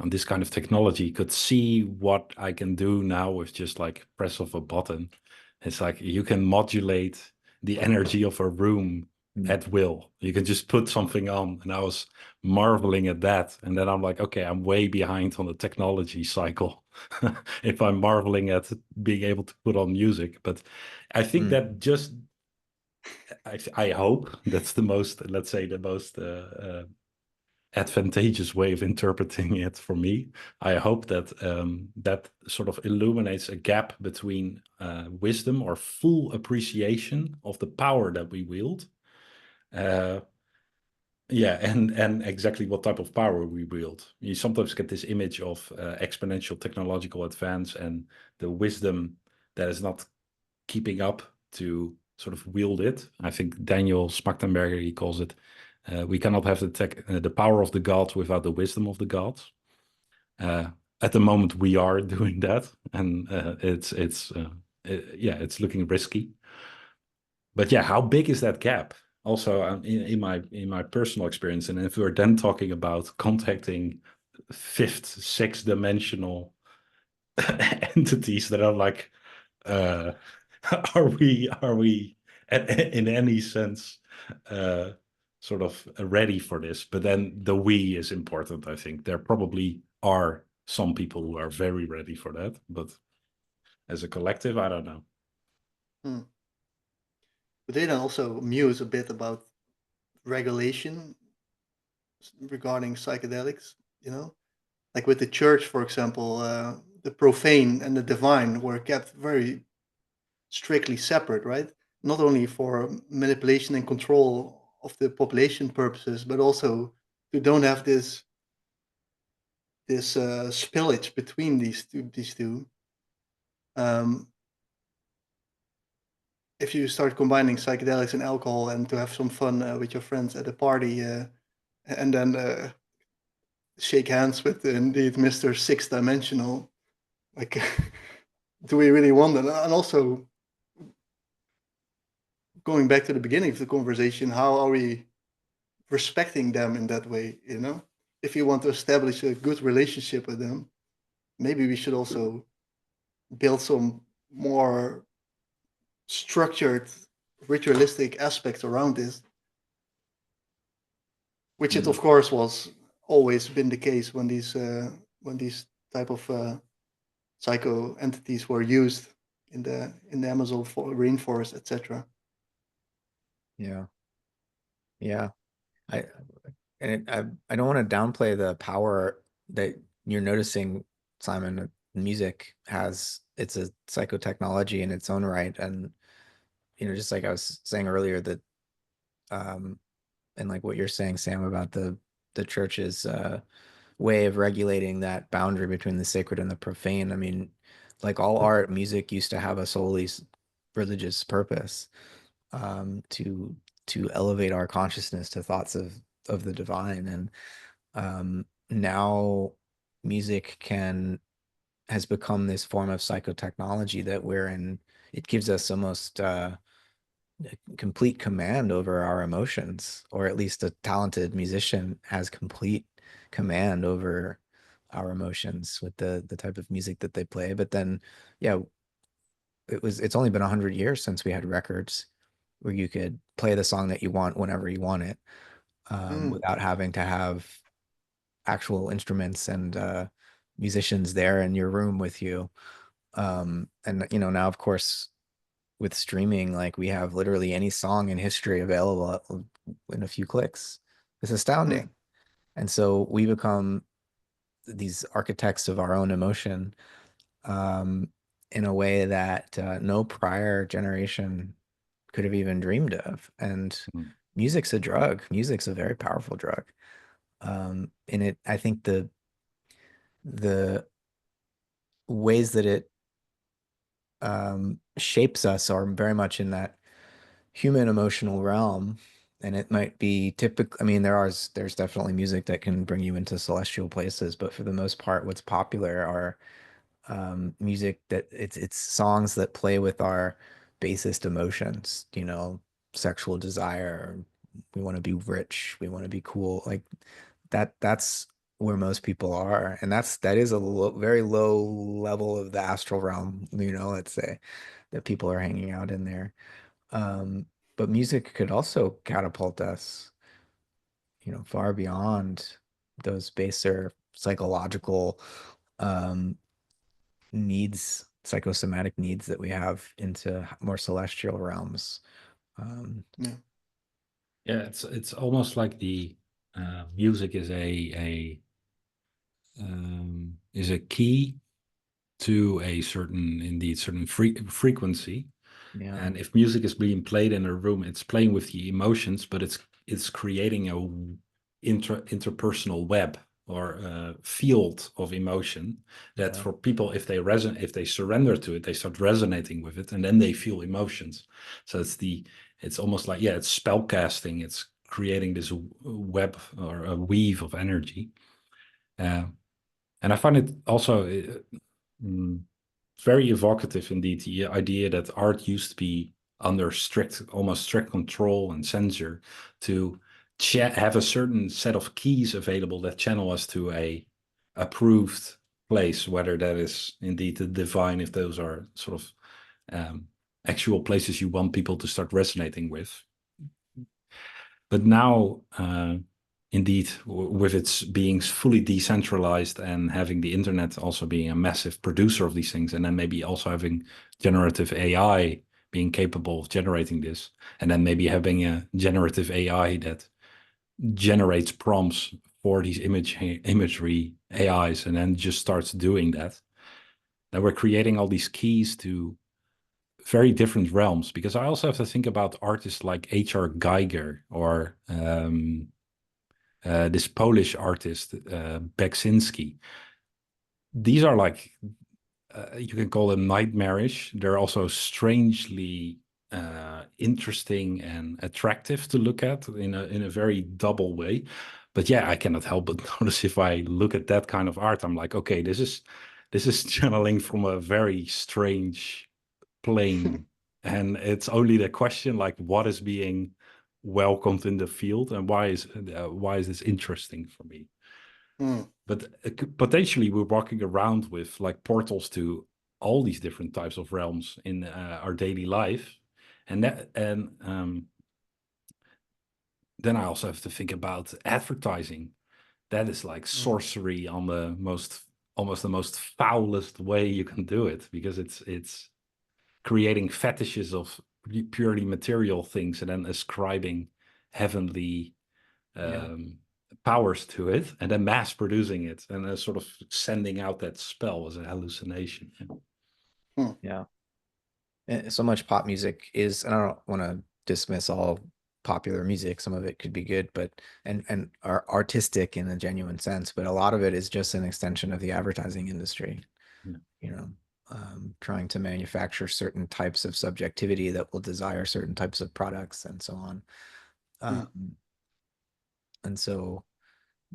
this kind of technology could see what I can do now with just like press of a button. It's like you can modulate the energy of a room Mm. at will. You can just put something on, and I was marveling at that. And then I'm like, okay, I'm way behind on the technology cycle if I'm marveling at being able to put on music. But I think Mm. that just, I hope that's the most, let's say, the most advantageous way of interpreting it for me. I hope that that sort of illuminates a gap between wisdom or full appreciation of the power that we wield. Uh, yeah, and exactly what type of power we wield. You sometimes get this image of exponential technological advance and the wisdom that is not keeping up to sort of wield it. I think Daniel Smachtenberger, he calls it, we cannot have the power of the gods without the wisdom of the gods. Uh, at the moment, we are doing that, and yeah, it's looking risky. But yeah, how big is that gap? Also, in my personal experience, and if we're then talking about contacting fifth, sixth dimensional entities that are like, uh, are we in any sense uh, sort of ready for this? But then the we is important. I think there probably are some people who are very ready for that, but as a collective, I don't know. Hmm. But they then also muse a bit about regulation regarding psychedelics, you know? Like with the church, for example, the profane and the divine were kept very strictly separate, right? Not only for manipulation and control of the population purposes, but also to don't have this spillage between these two. Um, if you start combining psychedelics and alcohol and to have some fun with your friends at a party, and then shake hands with indeed Mr. Six Dimensional, like, do we really want that? And also, going back to the beginning of the conversation, how are we respecting them in that way? You know, if you want to establish a good relationship with them, maybe we should also build some more structured, ritualistic aspects around this, which it Mm. of course was always been the case when these type of psycho entities were used in the Amazon rainforest, etc. Yeah. Yeah. I I don't want to downplay the power that you're noticing, Simon. Music has it's a psychotechnology in its own right, and just like I was saying earlier, that um, and like what you're saying, Sam, about the church's way of regulating that boundary between the sacred and the profane. I mean, like all art, music used to have a solely religious purpose, to elevate our consciousness to thoughts of the divine. And now music can has become this form of psychotechnology that we're in. It gives us almost complete command over our emotions, or at least a talented musician has complete command over our emotions with the type of music that they play. But then, yeah, it's only been 100 years since we had records where you could play the song that you want whenever you want it, Mm, without having to have actual instruments and musicians there in your room with you. And now of course with streaming, like we have literally any song in history available in a few clicks. It's mm, astounding. And so we become these architects of our own emotion, um, in a way that no prior generation could have even dreamed of. And Mm, music's a drug. Music's a very powerful drug. And I think the ways that it shapes us are very much in that human emotional realm. And it might be typical. I mean, there's definitely music that can bring you into celestial places, but for the most part, what's popular are music that it's songs that play with our basest emotions, sexual desire. We want to be rich. We want to be cool. Like that's where most people are. And that is a very low level of the astral realm, let's say, that people are hanging out in there. Um, but music could also catapult us, far beyond those baser psychological um, needs, psychosomatic needs that we have into more celestial realms. Um, Yeah. Yeah, it's almost like the music is a key to a certain frequency. yeah, And if music is being played in a room, it's playing with the emotions, but it's creating a interpersonal web or a field of emotion that yeah, for people, if they surrender to it, they start resonating with it, and then they feel emotions. So it's almost like, yeah, it's spell casting. It's creating this web or a weave of energy. Uh, and I find it also mm, very evocative indeed, the idea that art used to be under almost strict control and censor to have a certain set of keys available that channel us to a approved place, whether that is indeed the divine, if those are sort of actual places you want people to start resonating with. But now, indeed, with its being fully decentralized and having the internet also being a massive producer of these things, and then maybe also having generative AI being capable of generating this, and then maybe having a generative AI that generates prompts for these imagery AIs, and then just starts doing that. Then we're creating all these keys to very different realms, because I also have to think about artists like H.R. Geiger or this Polish artist, Beksinski. These are like, you can call them nightmarish. They're also strangely interesting and attractive to look at in a very double way. But yeah, I cannot help but notice if I look at that kind of art, I'm like, okay, this is channeling from a very strange plane. And it's only the question, like, what is being welcomed in the field, and why is this interesting for me? Hmm. But potentially we're walking around with like portals to all these different types of realms in our daily life, and then I also have to think about advertising. That is like Hmm. sorcery on the almost the most foulest way you can do it, because it's creating fetishes of purely material things and then ascribing heavenly yeah, um, powers to it, and then mass producing it, and sort of sending out that spell as a hallucination. Hmm. yeah. So much pop music is, and I don't want to dismiss all popular music. Some of it could be good, but and are artistic in a genuine sense, but a lot of it is just an extension of the advertising industry, Yeah. you know, trying to manufacture certain types of subjectivity that will desire certain types of products and so on. Hmm. Um, and so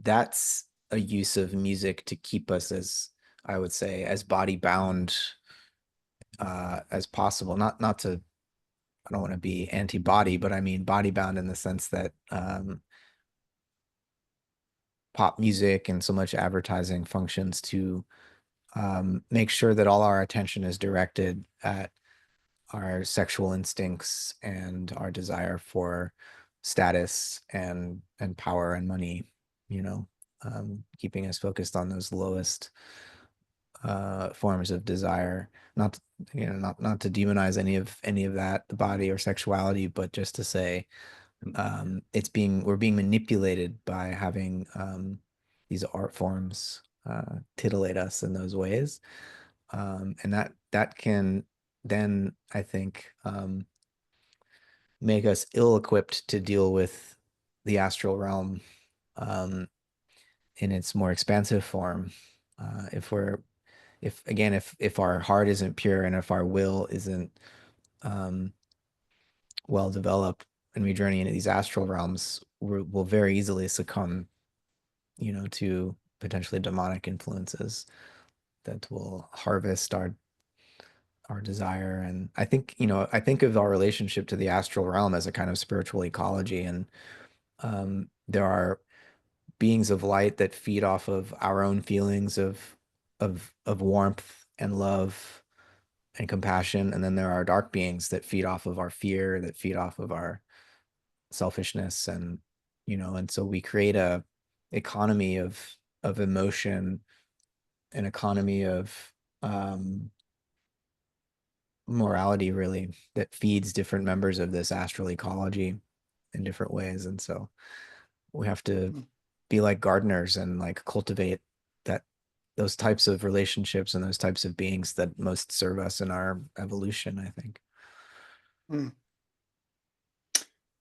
that's a use of music to keep us, as I would say, as body bound as possible. Not to, I don't want to be anti-body, but I mean body bound in the sense that pop music and so much advertising functions to make sure that all our attention is directed at our sexual instincts and our desire for status and power and money, keeping us focused on those lowest forms of desire. Not not to demonize any of that, the body or sexuality, but just to say we're being manipulated by having these art forms titillate us in those ways, and that can then I think make us ill-equipped to deal with the astral realm um, in its more expansive form. If we're if again if our heart isn't pure and if our will isn't um, well developed and we journey into these astral realms, we'll very easily succumb, to potentially demonic influences that will harvest our desire. And I think, I think of our relationship to the astral realm as a kind of spiritual ecology. And there are beings of light that feed off of our own feelings of warmth and love and compassion, and then there are dark beings that feed off of our fear, that feed off of our selfishness, and and so we create a economy of emotion, an economy of um morality, really, that feeds different members of this astral ecology in different ways. And so we have to Mm. be like gardeners and like cultivate that those types of relationships and those types of beings that most serve us in our evolution, I think. Mm.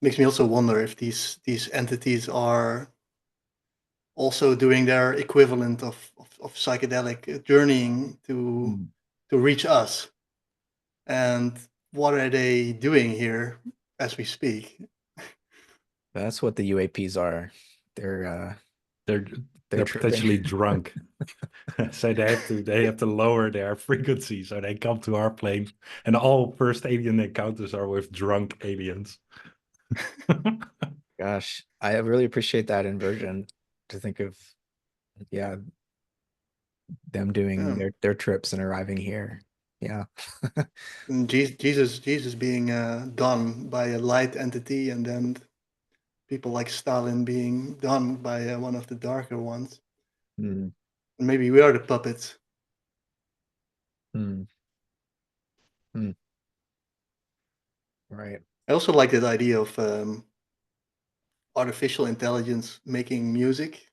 Makes me also wonder if these entities are also doing their equivalent of psychedelic journeying Mm. to reach us. And what are they doing here as we speak? That's what the UAPs are. They're They're they're they're tripping. potentially drunk. So they have to lower their frequency so they come to our plane. And all first alien encounters are with drunk aliens. Gosh, I really appreciate that inversion, to think of, yeah, them doing Yeah. their trips and arriving here. Yeah. And Jesus being done by a light entity, and then people like Stalin being done by one of the darker ones. Mm, And maybe we are the puppets. mm, mm. Right. I also like that idea of artificial intelligence making music,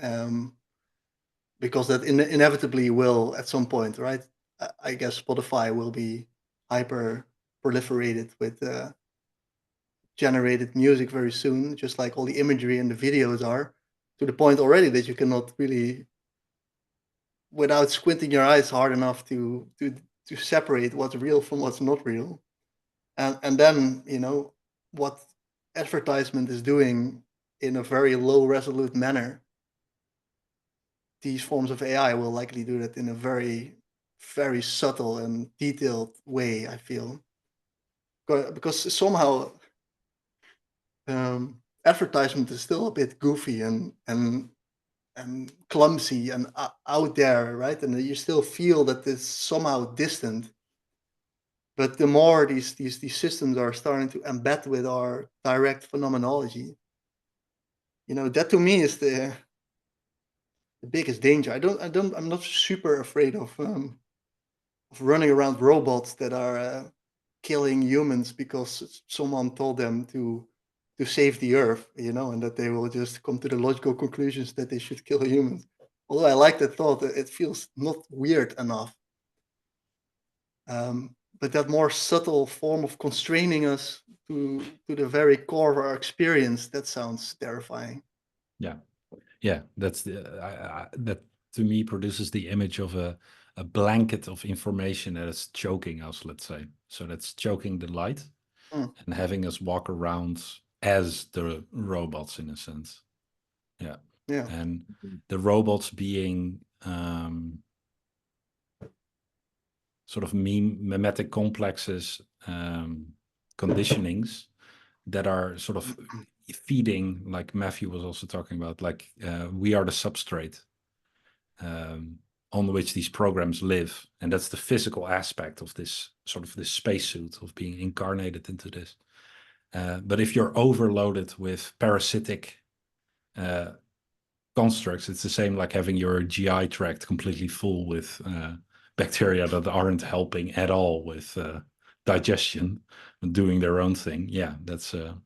um, because that inevitably will at some point, right? I guess Spotify will be hyper proliferated with generated music very soon, just like all the imagery and the videos are, to the point already that you cannot really, without squinting your eyes hard enough to separate what's real from what's not real. And then what advertisement is doing in a very low resolute manner, these forms of AI will likely do that in a very, very subtle and detailed way, I feel. Because somehow advertisement is still a bit goofy and clumsy and out there, right? And you still feel that it's somehow distant. But the more these systems are starting to embed with our direct phenomenology, that to me is the biggest danger. I'm not super afraid of running around robots that are killing humans because someone told them to save the earth, and that they will just come to the logical conclusions that they should kill humans. Although I like that thought, it feels not weird enough. But that more subtle form of constraining us to the very core of our experience, that sounds terrifying. Yeah. Yeah, that's that to me produces the image of a blanket of information that is choking us, let's say. So that's choking the light Mm, and having us walk around as the robots in a sense. Yeah. yeah. And the robots being sort of mimetic complexes, conditionings that are sort of feeding, like Matthew was also talking about, like we are the substrate on which these programs live, and that's the physical aspect of this sort of this spacesuit of being incarnated into this. But if you're overloaded with parasitic constructs, it's the same like having your GI tract completely full with bacteria that aren't helping at all with digestion, doing their own thing. Yeah, that's a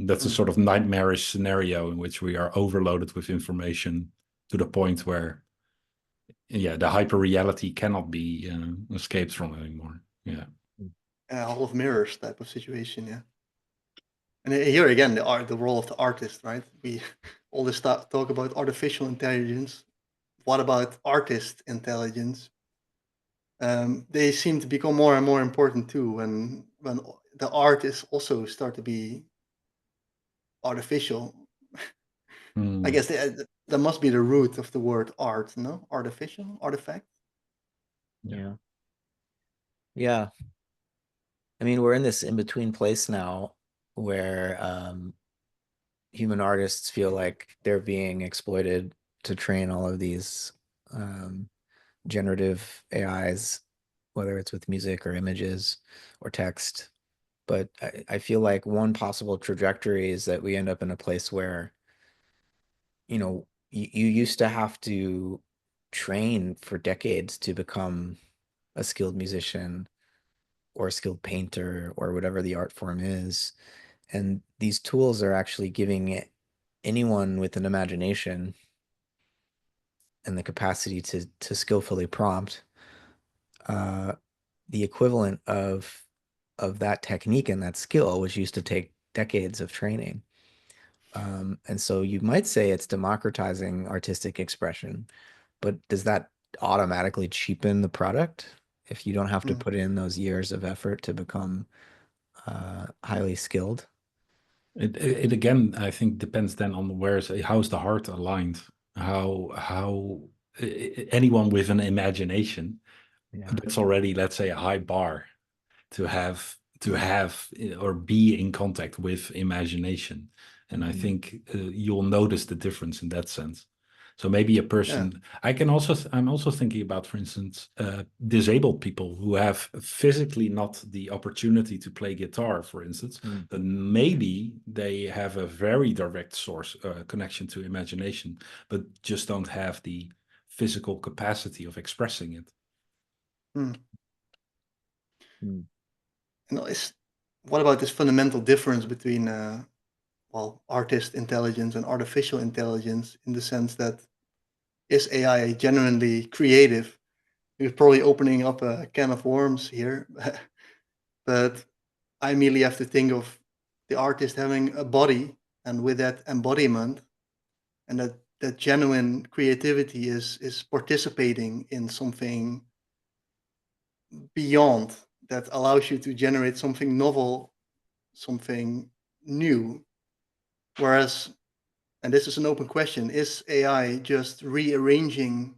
Mm. sort of nightmarish scenario in which we are overloaded with information to the point where, yeah, the hyper reality cannot be escaped from anymore. Yeah. A Hall of Mirrors type of situation, yeah. And here again, the role of the artist, right? We all this talk about artificial intelligence. What about artist intelligence? They seem to become more and more important too. When the art is also start to be artificial, I Mm, guess that must be the root of the word art, no? Artificial, artifact. yeah. Yeah. Yeah. I mean, we're in this in-between place now where human artists feel like they're being exploited to train all of these um, generative AIs. whether it's with music or images or text. But I feel like one possible trajectory is that we end up in a place where, you used to have to train for decades to become a skilled musician or a skilled painter or whatever the art form is. And these tools are actually giving anyone with an imagination and the capacity to skillfully prompt uh, the equivalent of that technique and that skill, which used to take decades of training. And so you might say it's democratizing artistic expression, but does that automatically cheapen the product if you don't have to Mm. put in those years of effort to become highly skilled? It again, I think, depends then on how's the heart aligned. Anyone with an imagination, Yeah. that's already, let's say, a high bar to have Mm. or be in contact with imagination. And I Mm. think you'll notice the difference in that sense. So maybe a Yeah. person, I'm also thinking about, for instance, disabled people who have physically not the opportunity to play guitar, for instance, Mm. but maybe they have a very direct source connection to imagination, but just don't have the physical capacity of expressing it. Mm. Mm. What about this fundamental difference between artist intelligence and artificial intelligence, in the sense that is AI genuinely creative? You're probably opening up a can of worms here, but I immediately have to think of the artist having a body, and with that embodiment, and that genuine creativity is participating in something beyond, that allows you to generate something novel, something new. Whereas, and this is an open question, is AI just rearranging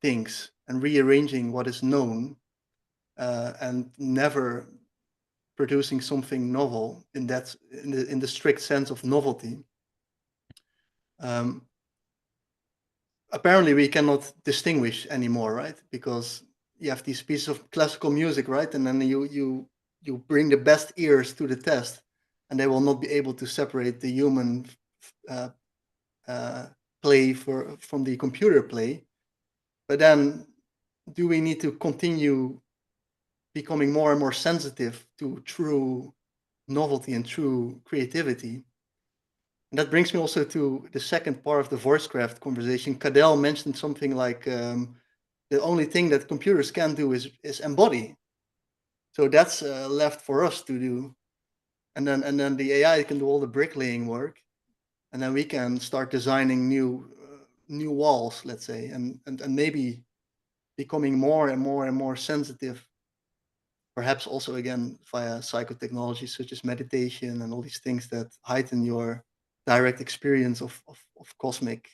things and rearranging what is known, and never producing something novel in the strict sense of novelty? Um, Apparently, we cannot distinguish anymore, right? Because you have these pieces of classical music, right? And then you bring the best ears to the test, and they will not be able to separate the human uh, uh, play from the computer play. But then, do we need to continue becoming more and more sensitive to true novelty and true creativity? And that brings me also to the second part of the voicecraft conversation. Cadell mentioned something like, the only thing that computers can do is embody. So that's left for us to do, and then the AI can do all the bricklaying work, and then we can start designing new walls, let's say, and maybe becoming more and more and more sensitive, perhaps also again via psychotechnology such as meditation and all these things that heighten your direct experience of cosmic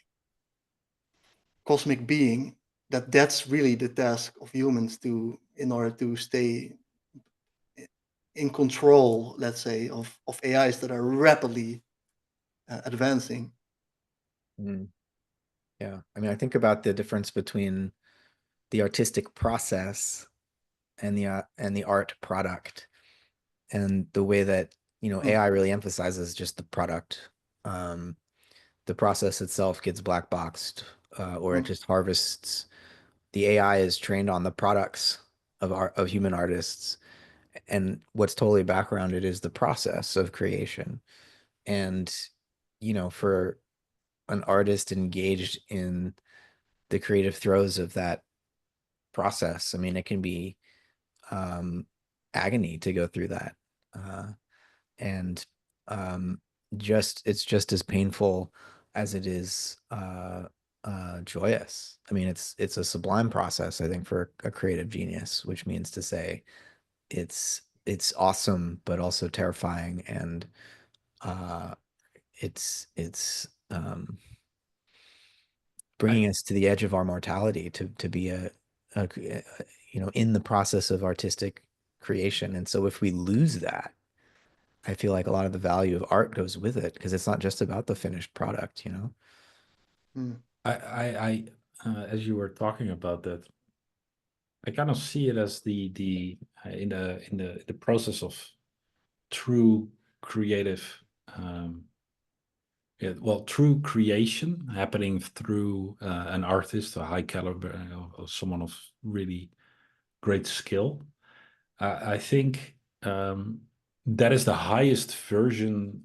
being. That's really the task of humans, to in order to stay in control, let's say, of AIs that are rapidly advancing. Mm. Yeah. I mean, I think about the difference between the artistic process and the art product, and the way that, Mm. AI really emphasizes just the product. Um, the process itself gets black boxed, or it Mm. just harvests. The AI is trained on the products of human artists, and what's totally backgrounded is the process of creation. And for an artist engaged in the creative throes of that process, I mean, it can be um, agony to go through that. Uh, and um, it's just as painful as it is joyous. I mean, it's a sublime process, I think, for a creative genius, which means to say it's awesome, but also terrifying, and uh, it's I, bringing us to the edge of our mortality to be in the process of artistic creation. And so if we lose that, I feel like a lot of the value of art goes with it, because it's not just about the finished product. Mm. as you were talking about that, I kind of see it as in the process of true creative, true creation happening through an artist, a high caliber, or someone of really great skill. I think that is the highest version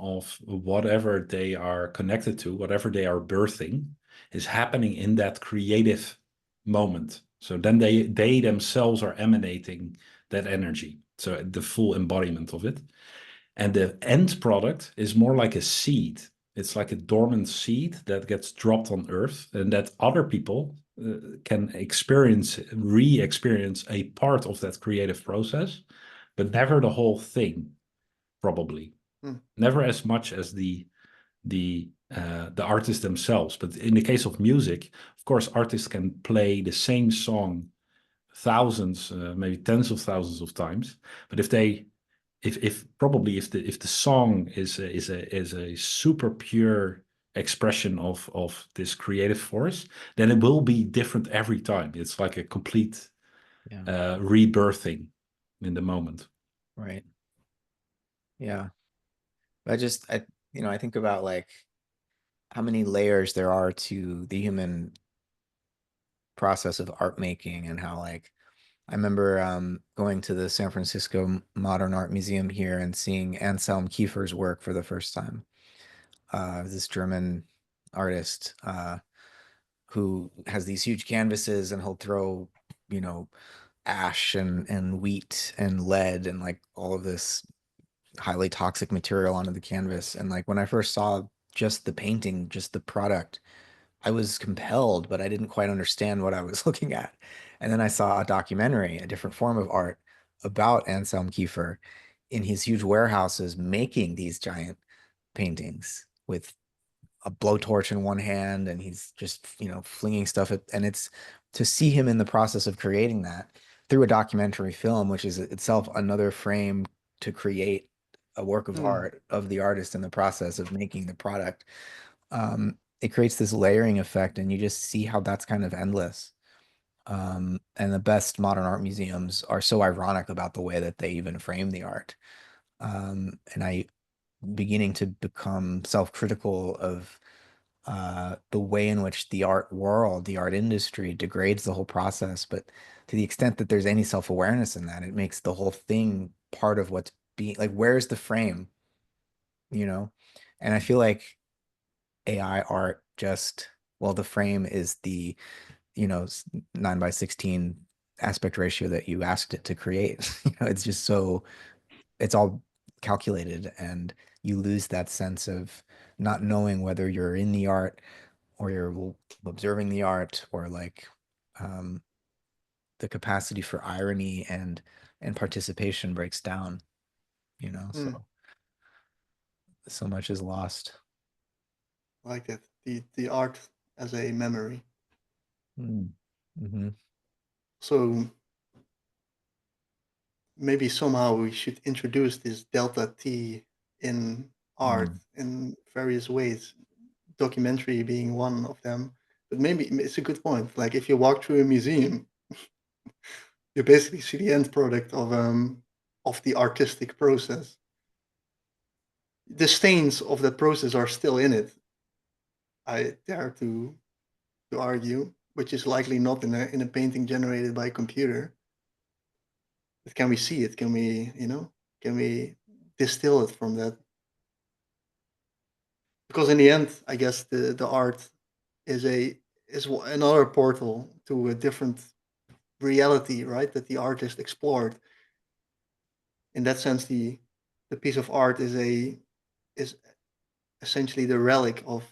of whatever they are connected to, whatever they are birthing, is happening in that creative moment. So then they themselves are emanating that energy. So the full embodiment of it. And the end product is more like a seed. It's like a dormant seed that gets dropped on earth and that other people can re-experience a part of that creative process, but never the whole thing, probably. Never as much as the artists themselves. But in the case of music, of course, artists can play the same song thousands, maybe tens of thousands of times. But if the song is a super pure expression of this creative force, then it will be different every time. It's like a complete rebirthing in the moment. Right. Yeah. I think about like how many layers there are to the human process of art making and how like I remember going to the San Francisco Modern Art Museum here and seeing Anselm Kiefer's work for the first time. This German artist who has these huge canvases and he'll throw, you know, ash and wheat and lead and like all of this highly toxic material onto the canvas. And like when I first saw just the painting, just the product, I was compelled, but I didn't quite understand what I was looking at. And then I saw a documentary, a different form of art about Anselm Kiefer in his huge warehouses making these giant paintings with a blowtorch in one hand and he's just, flinging stuff at, and it's to see him in the process of creating that through a documentary film, which is itself another frame to create a work of art of the artist in the process of making the product. It creates this layering effect, and you just see how that's kind of endless. And the best modern art museums are so ironic about the way that they even frame the art. And I beginning to become self-critical of the way in which the art world, the art industry degrades the whole process. But to the extent that there's any self-awareness in that, it makes the whole thing part of what's being like, where's the frame, you know? And I feel like AI art just, well, the frame is the, 9:16 aspect ratio that you asked it to create. It's just so, it's all calculated and you lose that sense of not knowing whether you're in the art or you're observing the art or like um, the capacity for irony and participation breaks down, so much is lost. Like that. The art as a memory. Mm-hmm. So maybe somehow we should introduce this delta T in art in various ways, documentary being one of them. But maybe it's a good point. Like if you walk through a museum, you basically see the end product of the artistic process. The stains of that process are still in it. I dare to argue, which is likely not in a painting generated by a computer. But can we see it? Can we distill it from that? Because in the end, I guess the art is another portal to a different reality, right? That the artist explored. In that sense, the piece of art is essentially the relic of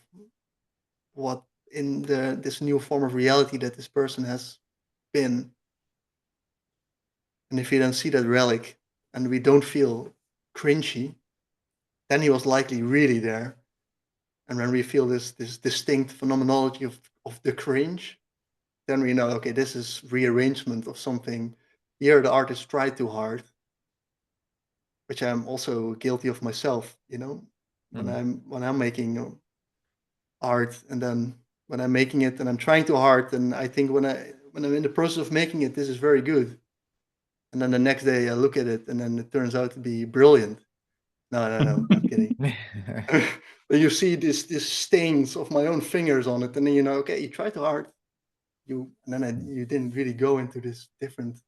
what in this new form of reality that this person has been. And if you then see that relic and we don't feel cringy, then he was likely really there. And when we feel this distinct phenomenology of the cringe, then we know, okay, this is rearrangement of something. Here the artist tried too hard, which I'm also guilty of myself, when I'm making art and then when I'm making it and I'm trying too hard, and I think when I'm in the process of making it, this is very good. And then the next day I look at it and then it turns out to be brilliant. No, I'm kidding. Then you see this stains of my own fingers on it, and then you know, okay, you tried too hard. You didn't really go into this different,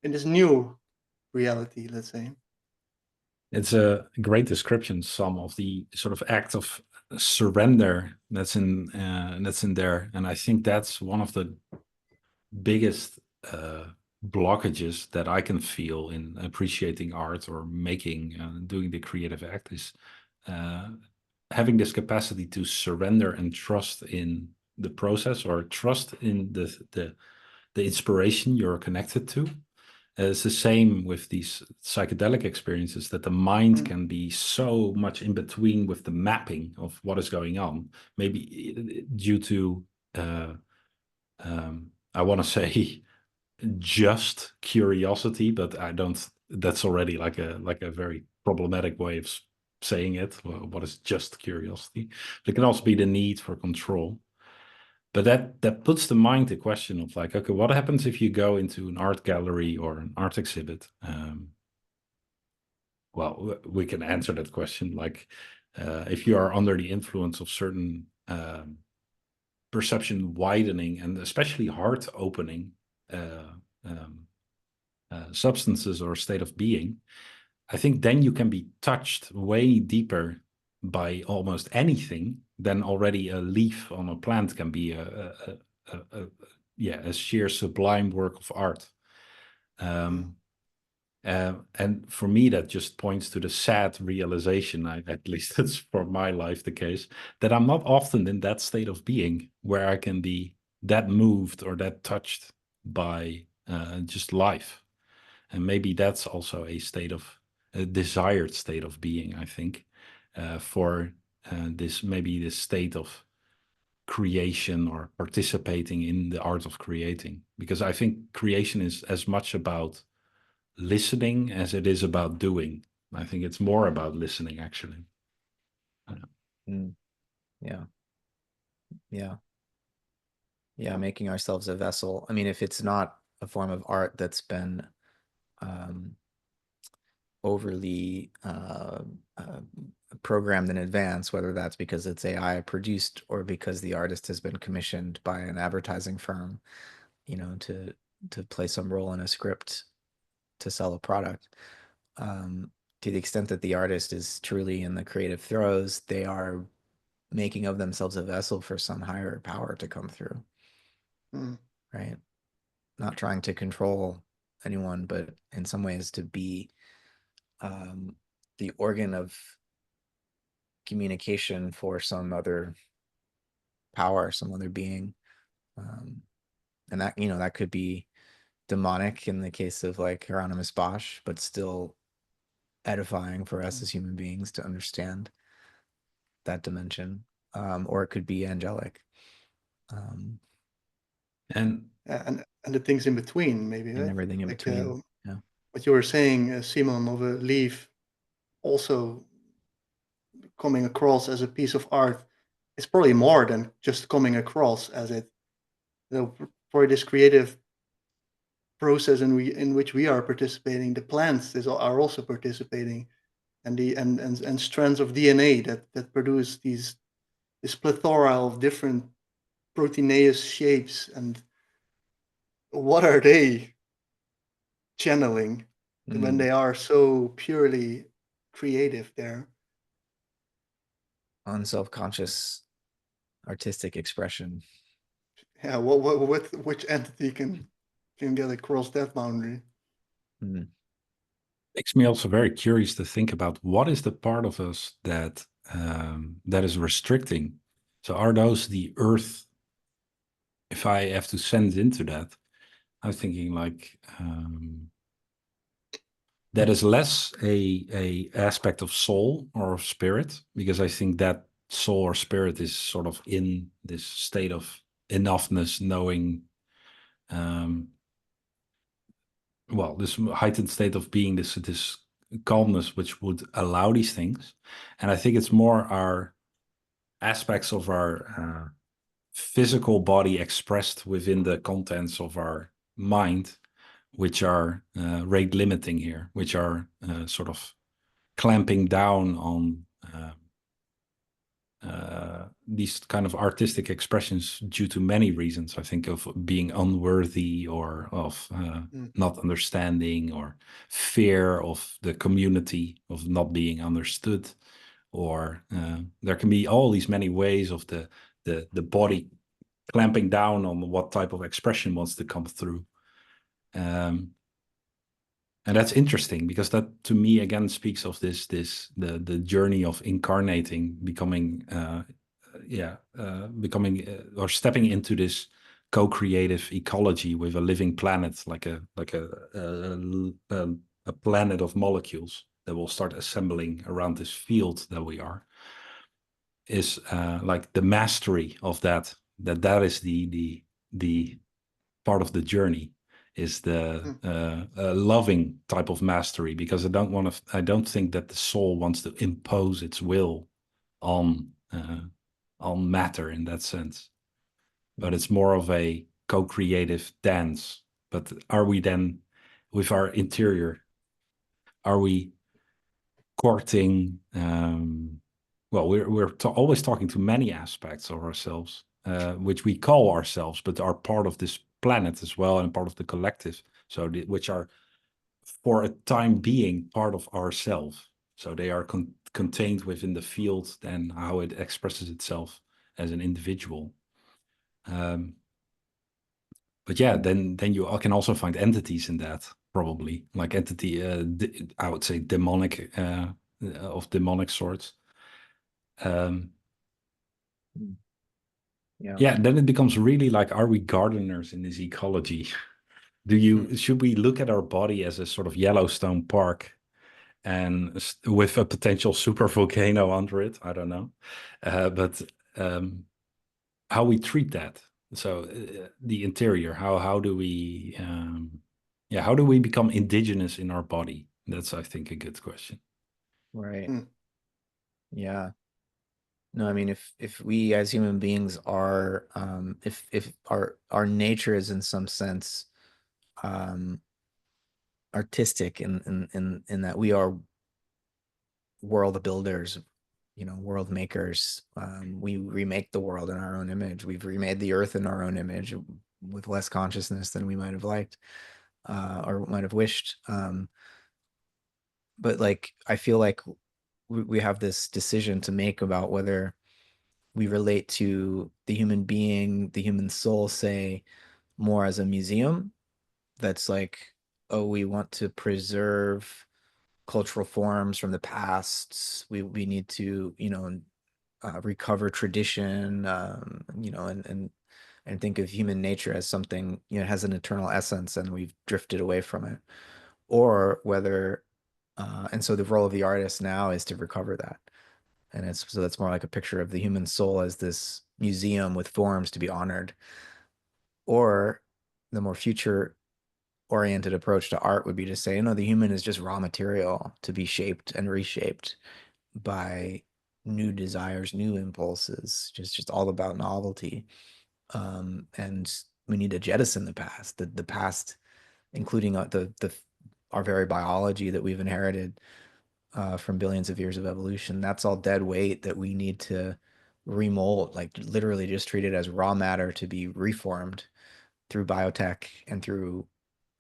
in this new reality, let's say. It's a great description, some of the sort of act of surrender that's in there, and I think that's one of the biggest blockages that I can feel in appreciating art or making, doing the creative act is uh, having this capacity to surrender and trust in the process or trust in the inspiration you're connected to. It's the same with these psychedelic experiences that the mind Mm. can be so much in between with the mapping of what is going on. Maybe due to, I want to say, just curiosity, but I don't. That's already like a very problematic way of saying it. What is just curiosity? But it can also be the need for control. But that puts the mind to question of like, okay, what happens if you go into an art gallery or an art exhibit? Well, we can answer that question like, if you are under the influence of certain perception widening and especially heart opening uh, um, substances or state of being, I think then you can be touched way deeper by almost anything than already a leaf on a plant can be a sheer sublime work of art. Um, and for me, that just points to the sad realization, at least that's for my life the case, that I'm not often in that state of being where I can be that moved or that touched by just life. And maybe that's also a desired state of being, I think, for this state of creation or participating in the art of creating. Because I think creation is as much about listening as it is about doing. I think it's more about listening, actually. Mm, yeah. Yeah. Yeah. Making ourselves a vessel. I mean, if it's not a form of art that's been um, overly programmed in advance, whether that's because it's AI produced or because the artist has been commissioned by an advertising firm, to play some role in a script to sell a product. To the extent that the artist is truly in the creative throes, they are making of themselves a vessel for some higher power to come through, Mm. right? Not trying to control anyone, but in some ways to be um, the organ of communication for some other power, some other being. Um, and that could be demonic in the case of like Hieronymus Bosch, but still edifying for us as human beings to understand that dimension. Or it could be angelic. Um, And And the things in between, maybe, and right? everything in Like between. Yeah. what you were saying, Simon, of a leaf also coming across as a piece of art. It's probably more than just coming across as it. For this creative process in which we are participating, the plants are also participating, and and strands of DNA that produce this plethora of different proteineous shapes. And what are they channeling when Mm. they are so purely creative there? Unself-conscious artistic expression. Yeah, which entity can get across that boundary? Mm. makes me also very curious to think about what is the part of us that is restricting. So are those the earth? If I have to send into that, I'm thinking like that is less a aspect of soul or of spirit, because I think that soul or spirit is sort of in this state of enoughness, knowing this heightened state of being, this calmness which would allow these things. And I think it's more our aspects of our physical body expressed within the contents of our mind, which are rate limiting here, which are sort of clamping down on these kind of artistic expressions due to many reasons. I think of being unworthy, or of not understanding, or fear of the community, of not being understood, or there can be all these many ways of the body clamping down on what type of expression wants to come through. And that's interesting, because that to me again speaks of the journey of incarnating, becoming or stepping into this co-creative ecology with a living planet, like a planet of molecules that will start assembling around this field that we are, is like the mastery of that is the part of the journey, is the loving type of mastery, because I don't think that the soul wants to impose its will on matter in that sense, but it's more of a co-creative dance. But are we then, with our interior, are we courting? Well, we're always talking to many aspects of ourselves, which we call ourselves, but are part of this planet as well, and part of the collective. So, which are for a time being part of ourselves. So they are contained within the field and how it expresses itself as an individual. But yeah, then you can also find entities in that, probably like entity. I would say demonic, of demonic sorts. Yeah, then it becomes really like, are we gardeners in this ecology? Should we look at our body as a sort of Yellowstone Park, and with a potential super volcano under it? I don't know, but how we treat that. So the interior, how do we, how do we become indigenous in our body? That's, I think, a good question. Right. Yeah. No, I mean, if we as human beings are, if our nature is in some sense artistic, in that we are world builders, world makers. We remake the world in our own image. We've remade the earth in our own image with less consciousness than we might have liked, or might have wished. But like, I feel like we have this decision to make about whether we relate to the human being, the human soul, say, more as a museum that's like, oh, we want to preserve cultural forms from the past. We need to, recover tradition, and think of human nature as something, has an eternal essence, and we've drifted away from it. Or whether, and so the role of the artist now is to recover that. And so that's more like a picture of the human soul as this museum with forms to be honored. Or the more future oriented approach to art would be to say, no, the human is just raw material to be shaped and reshaped by new desires, new impulses, just all about novelty. And we need to jettison the past, the past, including the our very biology that we've inherited from billions of years of evolution. That's all dead weight that we need to remold, like literally just treat it as raw matter to be reformed through biotech and through,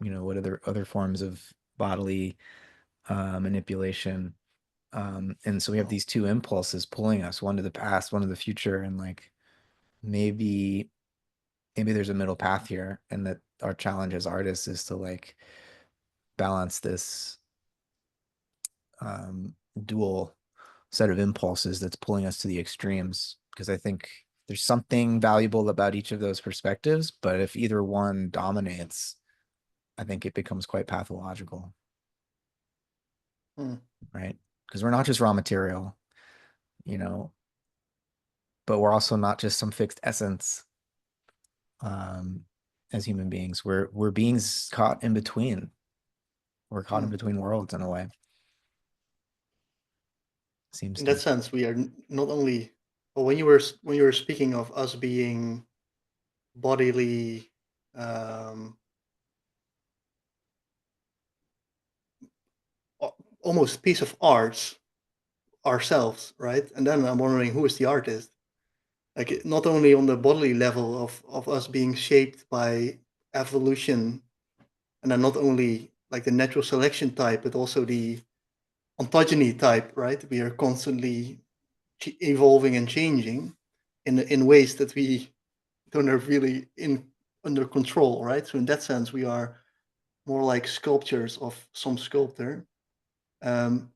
what other forms of bodily manipulation. And so we have these two impulses pulling us, one to the past, one to the future, and like maybe there's a middle path here, and that our challenge as artists is to like balance this dual set of impulses that's pulling us to the extremes. Because I think there's something valuable about each of those perspectives, but if either one dominates, I think it becomes quite pathological. Right? Because we're not just raw material, you know, but we're also not just some fixed essence. As human beings, we're beings caught in between. We're caught in between worlds in a way. Seems in to that sense, we are not only. Well, when you were speaking of us being bodily almost piece of art ourselves, right? And then I'm wondering, who is the artist? Like, not only on the bodily level of us being shaped by evolution, and then not only like the natural selection type, but also the ontogeny type, right? We are constantly evolving and changing in ways that we don't have really under control, right? So in that sense, we are more like sculptures of some sculptor. And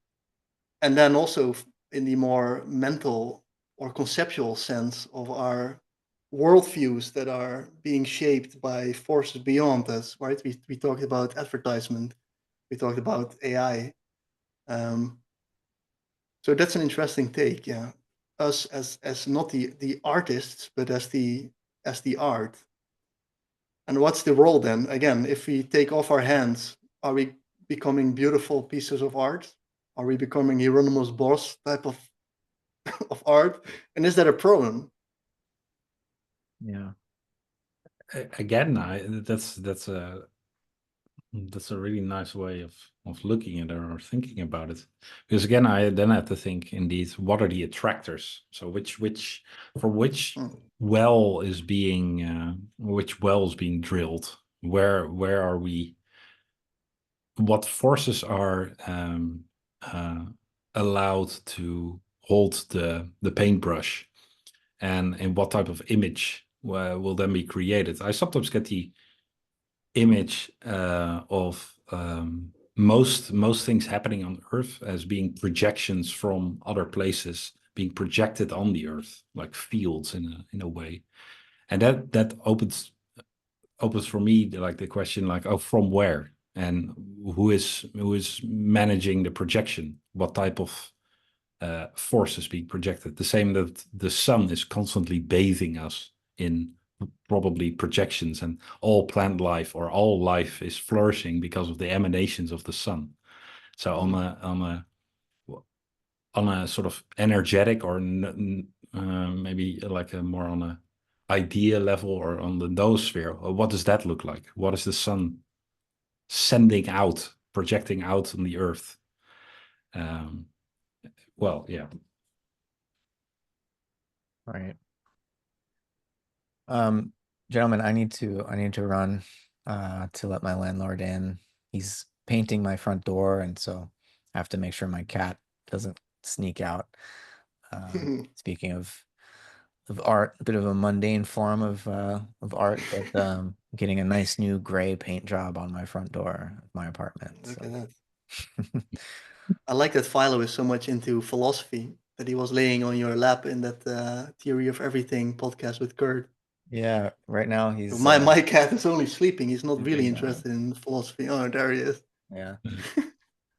then also in the more mental or conceptual sense of our worldviews that are being shaped by forces beyond us, right? We talked about advertisement, we talked about AI. So that's an interesting take, yeah. Us as not the artists, but as the art. And what's the role then? Again, if we take off our hands, are we becoming beautiful pieces of art? Are we becoming Hieronymus Bosch type of of art? And is that a problem? Yeah. Again, that's a really nice way of looking at it or thinking about it. Because again, I then have to think indeed, what are the attractors? So which Mm. well is being drilled? Where are we? What forces are allowed to hold the paintbrush, and what type of image will then be created? I sometimes get the image of most things happening on Earth as being projections from other places being projected on the Earth, like fields in a way, and that opens for me like the question, like, oh, from where, and who is managing the projection? What type of forces being projected? The same that the sun is constantly bathing us in probably projections, and all plant life or all life is flourishing because of the emanations of the sun. So on a sort of energetic or maybe like a more on a idea level or on the noosphere, what does that look like? What is the sun sending out, projecting out on the earth? Well, yeah. Right. Um, Gentlemen, I need to run to let my landlord in. He's painting my front door, and so I have to make sure my cat doesn't sneak out. Speaking of art, a bit of a mundane form of art, but getting a nice new gray paint job on my front door of my apartment. Look So at that. I like that Philo is so much into philosophy that he was laying on your lap in that Theory of Everything podcast with Kurt. yeah, right now So he's my cat is only sleeping. He's not really sleeping. interested in philosophy. Oh, there he is. Yeah,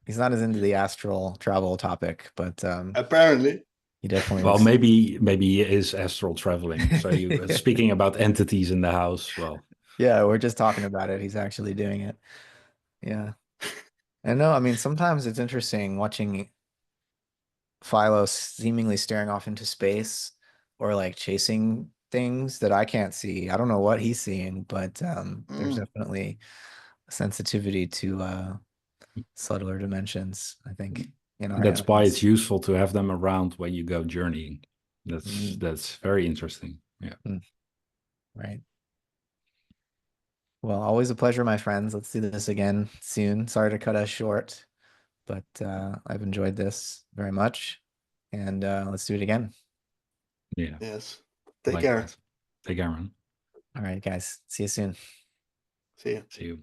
he's not as into the astral travel topic, but Apparently. he definitely Well, looks. maybe he is astral traveling. So you speaking about entities in the house. Well, Yeah, we're just talking about it. He's actually doing it. Yeah. And no, I mean, sometimes it's interesting watching Philo seemingly staring off into space or like chasing things that I can't see. I don't know what he's seeing, but there's Mm. definitely a sensitivity to subtler dimensions, I think, in our that's why it's animals. useful to have them around when you go journeying. Mm, That's very interesting. Yeah. mm, right. Well, always a pleasure, my friends. Let's do this again soon. Sorry to cut us short, but I've enjoyed this very much. And let's do it again. Yeah. Yes. Take care. Likewise. Take care, man. All right, guys. See you soon. See you. See you.